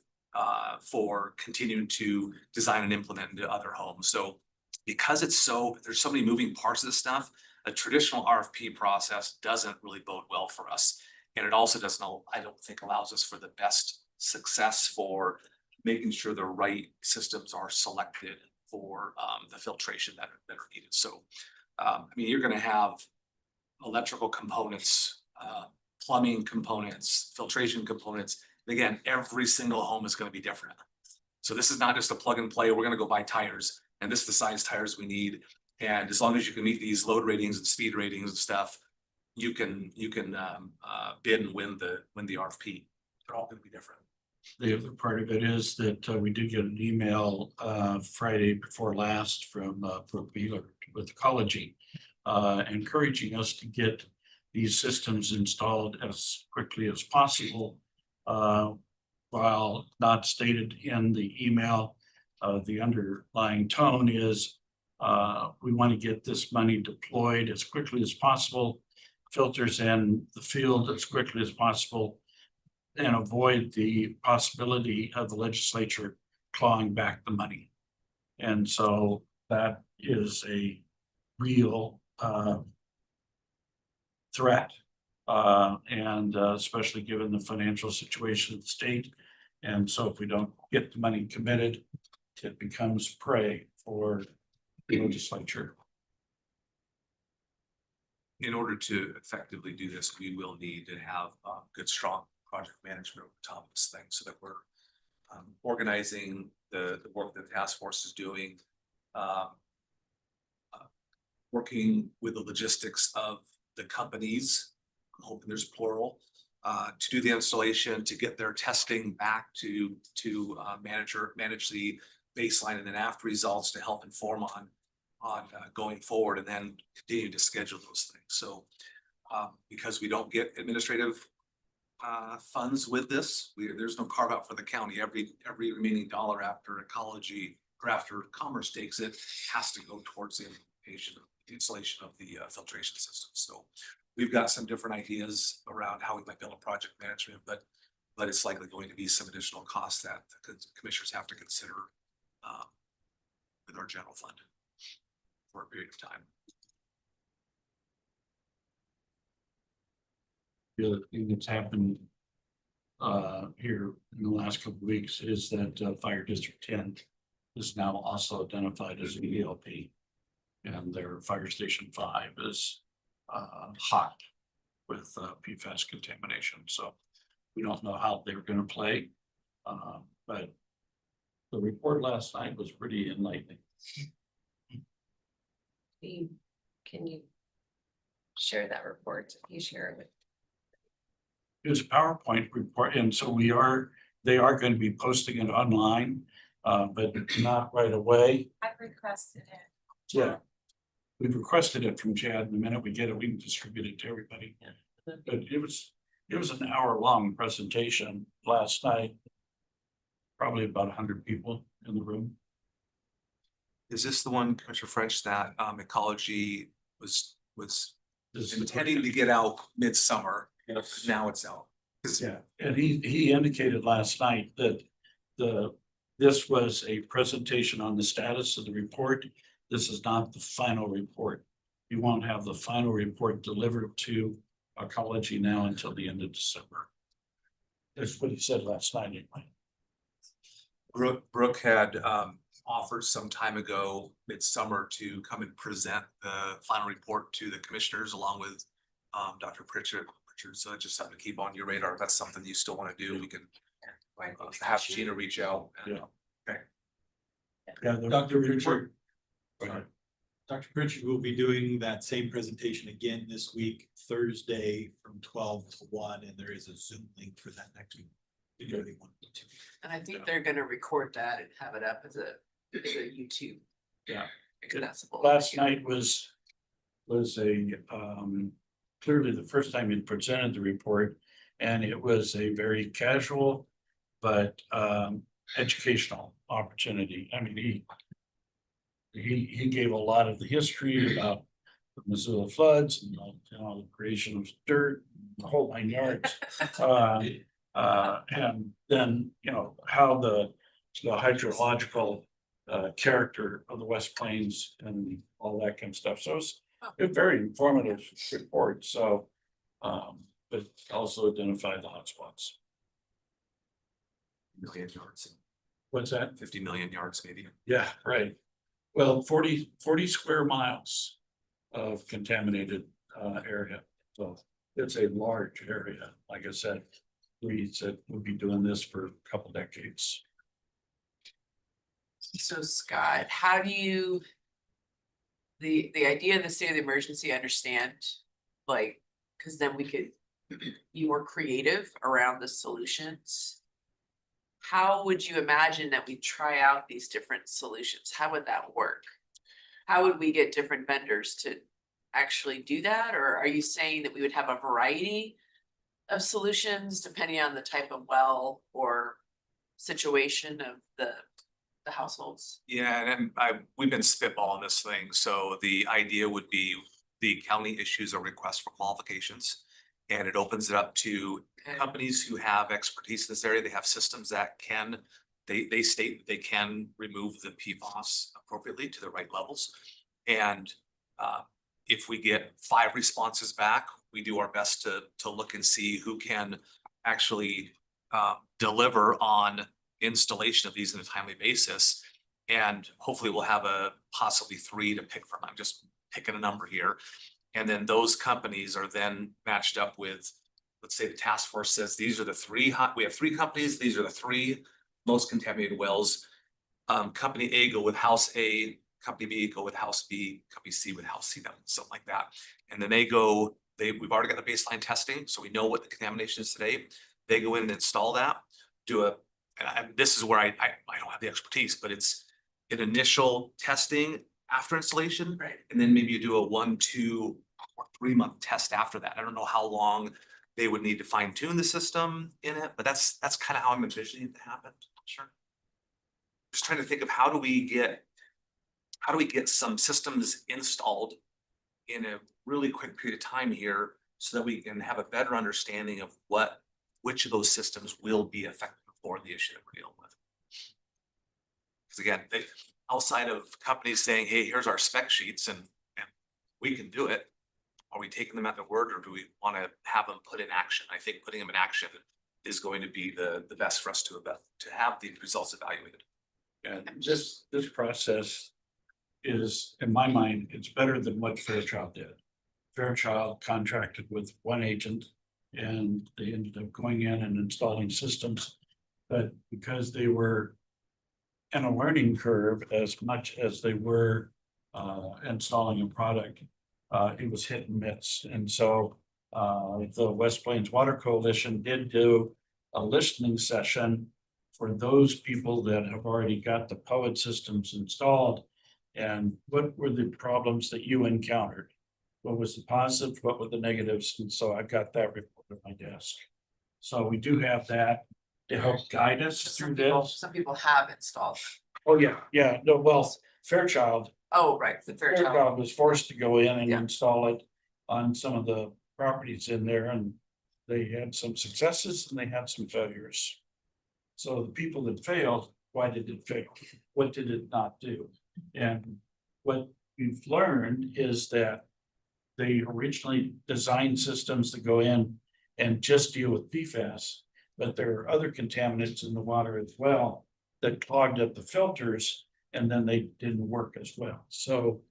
for continuing to design and implement into other homes. So because there's so many moving parts of this stuff, a traditional RFP process doesn't really bode well for us. And it also doesn't, I don't think, allows us for the best success for making sure the right systems are selected for the filtration that are needed. So, I mean, you're gonna have electrical components, plumbing components, filtration components. Again, every single home is gonna be different. So this is not just a plug and play, we're gonna go buy tires, and this is the size tires we need. And as long as you can meet these load ratings and speed ratings and stuff, you can bid and win the RFP. They're all gonna be different. The other part of it is that we did get an email Friday before last from Brooke Beeler with Ecology, encouraging us to get these systems installed as quickly as possible. While not stated in the email, the underlying tone is we want to get this money deployed as quickly as possible, filters in the field as quickly as possible, and avoid the possibility of the legislature clawing back the money. And so that is a real threat, and especially given the financial situation of the state. And so if we don't get the money committed, it becomes prey for the legislature. In order to effectively do this, we will need to have good, strong project management over top of this thing, so that we're organizing the work that the task force is doing, working with the logistics of the companies, I'm hoping there's plural, to do the installation, to get their testing back to manage the baseline and then after results to help inform on going forward, and then continue to schedule those things. So because we don't get administrative funds with this, there's no carve out for the county. Every remaining dollar after ecology or after commerce takes it has to go towards the installation of the filtration system. So we've got some different ideas around how we might build a project management, but it's likely going to be some additional costs that the commissioners have to consider with our general fund for a period of time. The other thing that's happened here in the last couple of weeks is that Fire District 10 is now also identified as an ELP, and their Fire Station 5 is hot with PFAS contamination. So we don't know how they're going to play, but the report last night was pretty enlightening. Can you share that report? You share it with. It was a PowerPoint report, and so they are going to be posting it online, but not right away. I requested it. Yeah, we've requested it from Chad. The minute we get it, we can distribute it to everybody. But it was an hour-long presentation last night. Probably about 100 people in the room. Is this the one, Commissioner French, that ecology was intending to get out midsummer? Yes. Now it's out. Yeah, and he indicated last night that this was a presentation on the status of the report. This is not the final report. You won't have the final report delivered to Ecology now until the end of December. That's what he said last night anyway. Brooke had offered some time ago, midsummer, to come and present the final report to the commissioners along with Dr. Pritchard. So just something to keep on your radar. If that's something you still want to do, we can have Gina reach out. Yeah. Okay. Yeah, Dr. Richard. Dr. Pritchard will be doing that same presentation again this week, Thursday from 12 to 1, and there is a Zoom link for that next week. And I think they're gonna record that and have it up as a YouTube. Yeah. Accessible. Last night was a clearly the first time he presented the report, and it was a very casual but educational opportunity. I mean, he gave a lot of the history about the Missoula floods and the creation of dirt, the whole 9 yards. And then, how the hydrological character of the West Plains and all that kind of stuff. So it's a very informative report. So, but also identify the hotspots. Million yards. What's that? 50 million yards, maybe. Yeah, right. Well, 40 square miles of contaminated area. So it's a large area. Like I said, we said we'll be doing this for a couple decades. So Scott, how do you? The idea of the state of the emergency, I understand, like, because then we could be more creative around the solutions. How would you imagine that we try out these different solutions? How would that work? How would we get different vendors to actually do that? Or are you saying that we would have a variety of solutions depending on the type of well or situation of the households? Yeah, and we've been spitballing this thing. So the idea would be the county issues a request for qualifications. And it opens it up to companies who have expertise in this area. They have systems that can, they state that they can remove the PFAS appropriately to the right levels. And if we get 5 responses back, we do our best to look and see who can actually deliver on installation of these on a timely basis. And hopefully we'll have possibly 3 to pick from. I'm just picking a number here. And then those companies are then matched up with, let's say the task force says, these are the 3, we have 3 companies, these are the 3 most contaminated wells. Company A go with house A, company B go with house B, company C with house C, something like that. And then we've already got the baseline testing, so we know what the contamination is today. They go in and install that, this is where I don't have the expertise, but it's an initial testing after installation. Right. And then maybe you do a 1, 2, or 3 month test after that. I don't know how long they would need to fine tune the system in it, but that's kind of how I'm envisioning it to happen. Sure. Just trying to think of how do we get some systems installed in a really quick period of time here so that we can have a better understanding of which of those systems will be effective for the issue that we're dealing with. Because again, outside of companies saying, hey, here's our spec sheets and we can do it, are we taking them at their word, or do we want to have them put in action? I think putting them in action is going to be the best for us to have the results evaluated. And this process is, in my mind, it's better than what Fairchild did. Fairchild contracted with one agent and they ended up going in and installing systems. But because they were in a learning curve as much as they were installing a product, it was hit and miss. And so the West Plains Water Coalition did do a listening session for those people that have already got the POET systems installed. And what were the problems that you encountered? What was the positive? What were the negatives? And so I got that report at my desk. So we do have that to help guide us through this. Some people have installed. Oh, yeah. No, well, Fairchild. Oh, right, the Fairchild was forced to go in and install it on some of the properties in there, and they had some successes and they had some failures. So the people that failed, why did it fail? What did it not do? And what we've learned is that they originally designed systems to go in and just deal with PFAS, but there are other contaminants in the water as well that clogged up the filters, and then they didn't work as well. So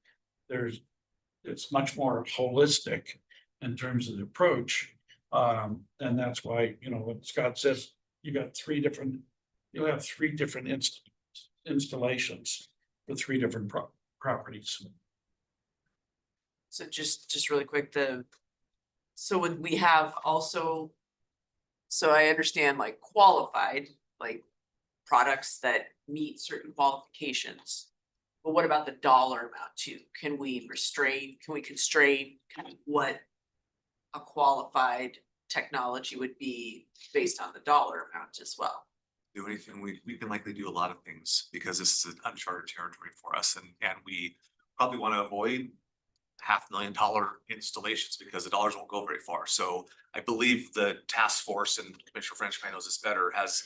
it's much more holistic in terms of the approach. And that's why, you know, what Scott says, you'll have three different installations for three different properties. So just really quick, so would we have also, so I understand like qualified, like products that meet certain qualifications. But what about the dollar amount too? Can we constrain kind of what a qualified technology would be based on the dollar amount as well? Do anything, we can likely do a lot of things because this is an uncharted territory for us, and we probably want to avoid $500,000 installations because the dollars won't go very far. So I believe the task force, and Commissioner French knows this better, has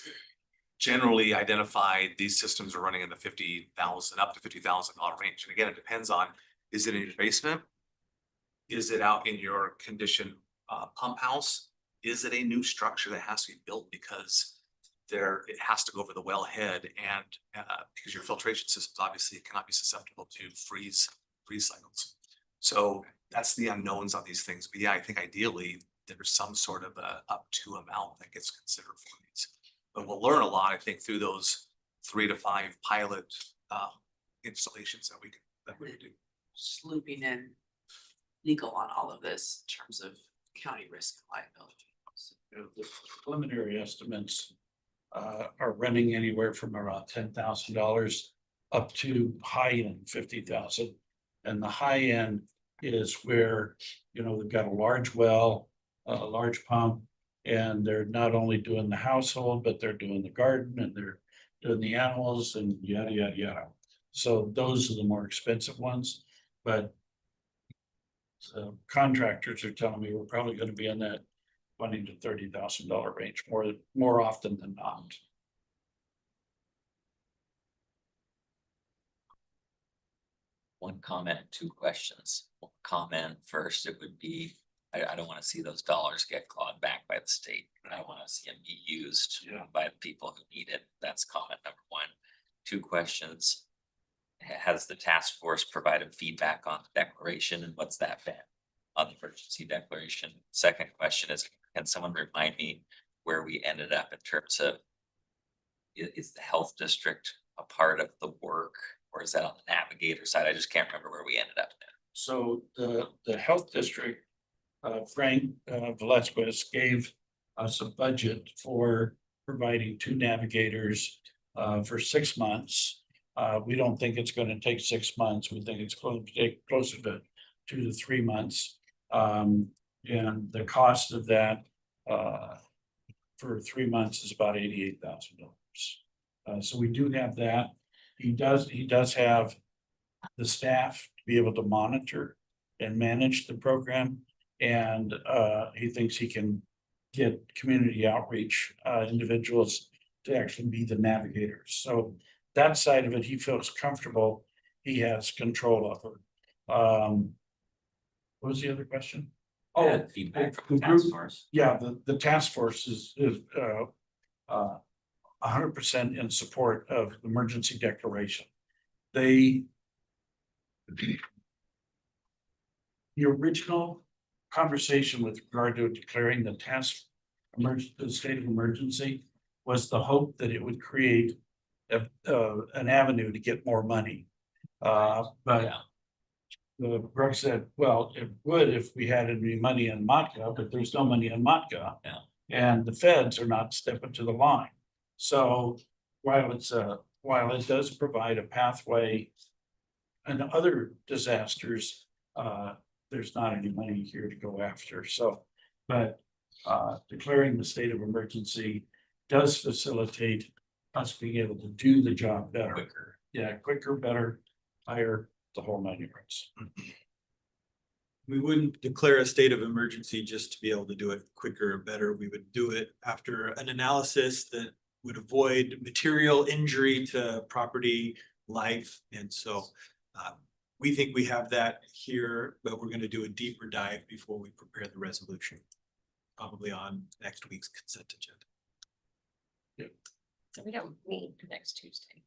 generally identified these systems are running in the $50,000 up to $50,000 range. And again, it depends on, is it in your basement? Is it out in your conditioned pump house? Is it a new structure that has to be built because it has to go over the wellhead, and because your filtration systems obviously cannot be susceptible to freeze cycles. So that's the unknowns on these things. But yeah, I think ideally there's some sort of a up to amount that gets considered for these. But we'll learn a lot, I think, through those 3 to 5 pilot installations that we can do. Just looping in legal on all of this in terms of county risk and liability. You know, the preliminary estimates are running anywhere from around $10,000 up to high end 50,000. And the high end is where, you know, they've got a large well, a large pump, and they're not only doing the household, but they're doing the garden and they're doing the animals and yada, yada, yada. So those are the more expensive ones, but contractors are telling me we're probably going to be in that $20,000 to $30,000 range more often than not. One comment, 2 questions. One comment first, it would be, I don't want to see those dollars get clawed back by the state. I want to see them be used by the people who need it. That's comment number 1. 2 questions. Has the task force provided feedback on the declaration, and what's that been on the emergency declaration? Second question is, can someone remind me where we ended up in terms of, is the health district a part of the work, or is that on the navigator side? I just can't remember where we ended up there. So the health district, Frank Velasquez gave us a budget for providing 2 navigators for 6 months. We don't think it's going to take 6 months. We think it's going to take closer to 2 to 3 months. And the cost of that for 3 months is about $88,000. So we do have that. He does have the staff to be able to monitor and manage the program. And he thinks he can get community outreach individuals to actually be the navigators. So that side of it, he feels comfortable. He has control of it. What was the other question? Oh, feedback from the task force. Yeah, the task force is 100% in support of emergency declaration. The original conversation with regard to declaring the the state of emergency was the hope that it would create an avenue to get more money. But Brooke said, well, it would if we had any money in MOTCA, but there's no money in MOTCA. And the feds are not stepping to the line. So while it does provide a pathway and other disasters, there's not any money here to go after. So, but declaring the state of emergency does facilitate us being able to do the job better. Quicker, better, higher, the whole 9 yards. we wouldn't declare a state of emergency just to be able to do it quicker or better. We would do it after an analysis that would avoid material injury to property, life, and so we think we have that here, but we're gonna do a deeper dive before we prepare the resolution, probably on next week's consent agenda. So we don't meet next Tuesday.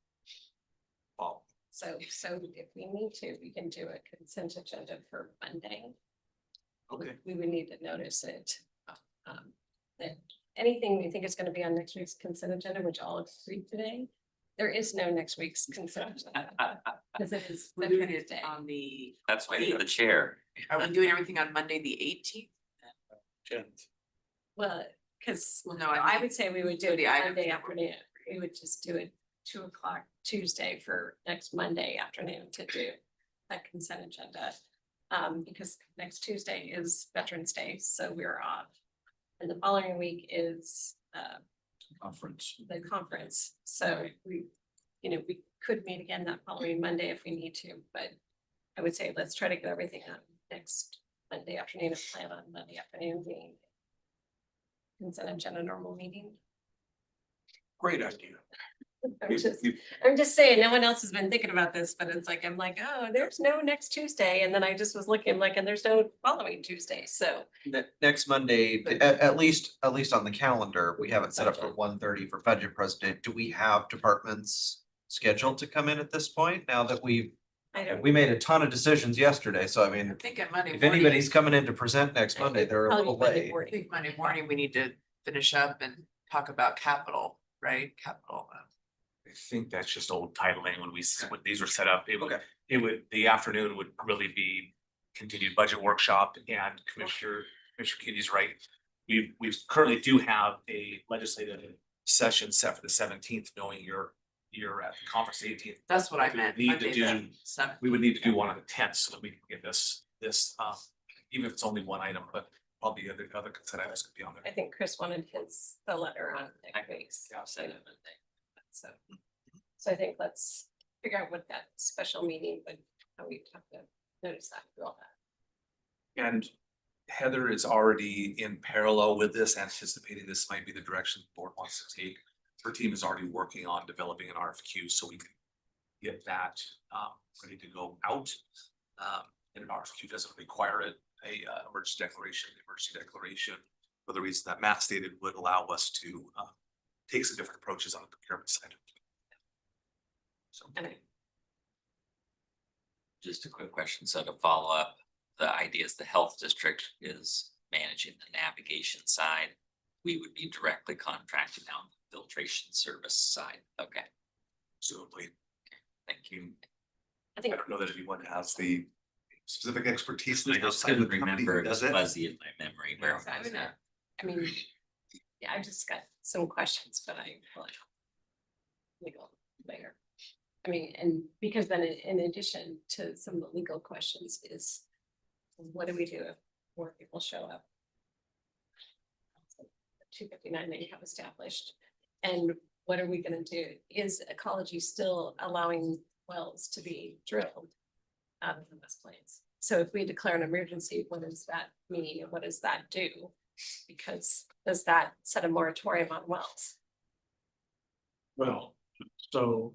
Fall. So if we need to, we can do a consent agenda for Monday. Okay. We would need to notice it. That anything we think is gonna be on next week's consent agenda, which all agreed today, there is no next week's consent agenda. Because it is We're doing Veterans it Day. on the, That's why you're the chair. are we doing everything on Monday, the 18th? Well, because Well, no, I would say we would do it the item. Monday afternoon. We would just do it 2 o'clock Tuesday for next Monday afternoon to do that consent agenda. Because next Tuesday is Veterans Day, so we're off. And the following week is Conference. the conference, so we could meet again that following Monday if we need to, but I would say let's try to get everything on next Monday afternoon and plan on Monday afternoon being consent agenda normal meeting. Great idea. I'm just saying, no one else has been thinking about this, but it's like, I'm like, oh, there's no next Tuesday, and then I just was looking like, and there's no following Tuesday, so. Next Monday, at least on the calendar, we have it set up for 1:30 for budget president. Do we have departments scheduled to come in at this point? Now that we made a ton of decisions yesterday, so I mean, I think at Monday if morning. anybody's coming in to present next Monday, they're a Probably little Monday late. I morning. think Monday morning, we need to finish up and talk about capital, right? Capital. I think that's just old titling when when these were set up, Okay. the afternoon would really be continued budget workshop and Commissioner Kenny's right. We currently do have a legislative session set for the 17th, knowing you're at the conference 18th. That's what I meant. We need to Monday, do, the 7th. we would need to do one on the 10th so that we can get this, even if it's only one item, but probably other consent items could be on there. I think Chris wanted the letter on next week's. Yeah, I'll send it Monday. So I think let's figure out what that special meeting would, how we have to notice that, do all that. And Heather is already in parallel with this, anticipating this might be the direction the board wants to take. Her team is already working on developing an RFQ so we can get that ready to go out. And an RFQ doesn't require a emergency declaration. The emergency declaration, for the reason that Matt stated, would allow us to take some different approaches on the procurement side. So. Just a quick question. So to follow up, the idea is the health district is managing the navigation side. We would be directly contracting out the filtration service side. Okay. Presumably. Thank you. I think I don't know that anyone has the Specific expertise. I just couldn't remember. It was fuzzy in my memory. Where So was that? I mean, yeah, I just got some questions, but I feel like legal later. I mean, and because then in addition to some of the legal questions is, what do we do if more people show up? 259 that you have established, and what are we gonna do? Is ecology still allowing wells to be drilled out of the West Plains? So if we declare an emergency, what does that mean, and what does that do? Because does that set a moratorium on wells? Well, so,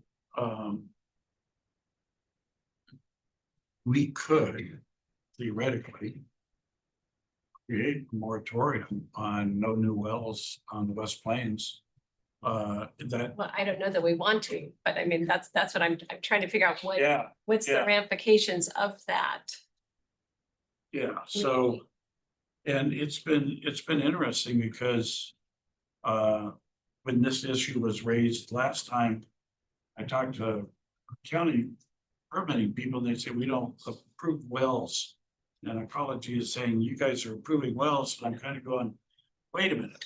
we could theoretically create a moratorium on no new wells on the West Plains. That, Well, I don't know that we want to, but I mean, that's what I'm trying to figure out yeah, what's the yeah. ramifications of that? yeah, so. And it's been interesting because, when this issue was raised last time, I talked to county permitting people, they say, we don't approve wells. And ecology is saying, you guys are approving wells, and I'm kind of going, wait a minute.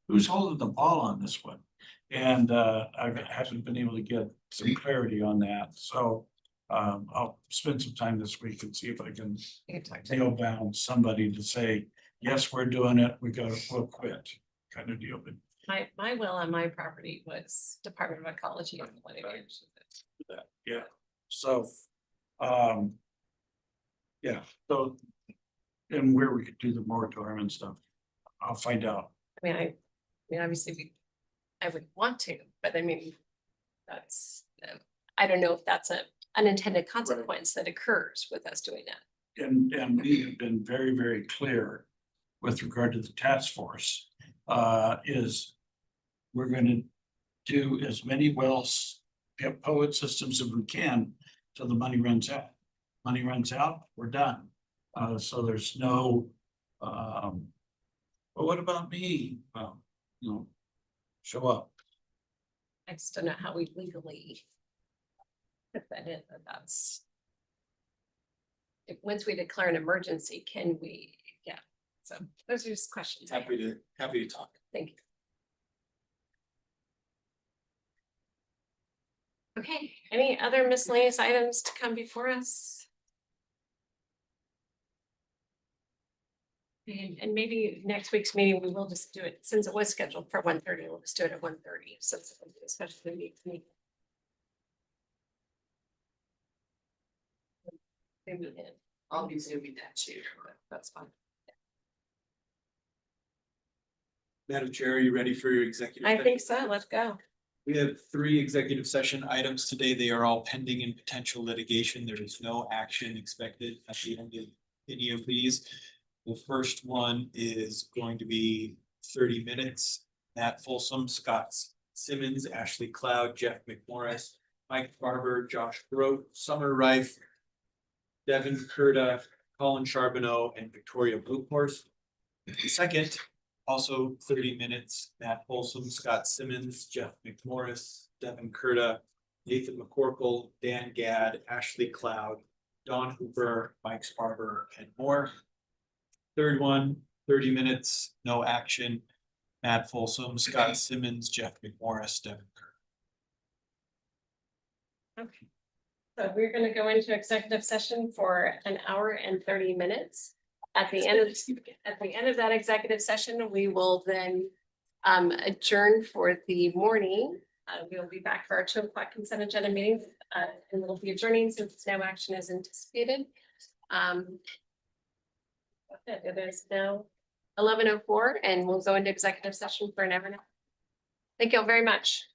Who's holding the ball on this one? And I haven't been able to get some clarity on that, so I'll spend some time this week and see if I can nail down somebody to say, yes, we're doing it, we'll quit, kind of deal, but. My well on my property was Department of Ecology and what it is. Yeah, so, Yeah, so. And where we could do the moratorium and stuff. I'll find out. I mean, obviously, I would want to, but I mean, that's, I don't know if that's a unintended consequence that occurs with us doing that. And we have been very, very clear with regard to the task force, is we're gonna do as many wells, poet systems as we can till the money runs out. Money runs out, we're done. So there's no, well, what about me? Well, you know, show up. I just don't know how we legally put that in, but that's. Once we declare an emergency, can we, yeah, so those are just questions. I have. Happy to talk. Thank you. Okay, any other miscellaneous items to come before us? And maybe next week's meeting, we will just do it, since it was scheduled for 1:30, we'll just do it at 1:30, since it's especially meeting. I'll be zooming that too, but that's fine. Madam Chair, are you ready for your executive? I session? think so, let's go. We have 3 executive session items today. They are all pending in potential litigation. There is no action expected at the end of any of these. The first one is going to be 30 minutes. Matt Folsom, Scott Simmons, Ashley Cloud, Jeff McMorris, Mike Barber, Josh Grote, Summer Rife, Devin Kurta, Colin Charbonneau, and Victoria Bluehorse. Second, also 30 minutes, Matt Folsom, Scott Simmons, Jeff McMorris, Devin Kurta, Nathan McCorkle, Dan Gadd, Ashley Cloud, Don Hooper, Mike Sparber, and more. Third one, 30 minutes, no action, Matt Folsom, Scott Simmons, Jeff McMorris, Devin Kurta. Okay. So we're gonna go into executive session for an hour and 30 minutes. At the end of that executive session, we will then adjourn for the morning. We'll be back for our 2 o'clock consent agenda meeting, and we'll be adjourning since no action is anticipated. It is now 11:04, and we'll go into executive session for an hour now. Thank you all very much.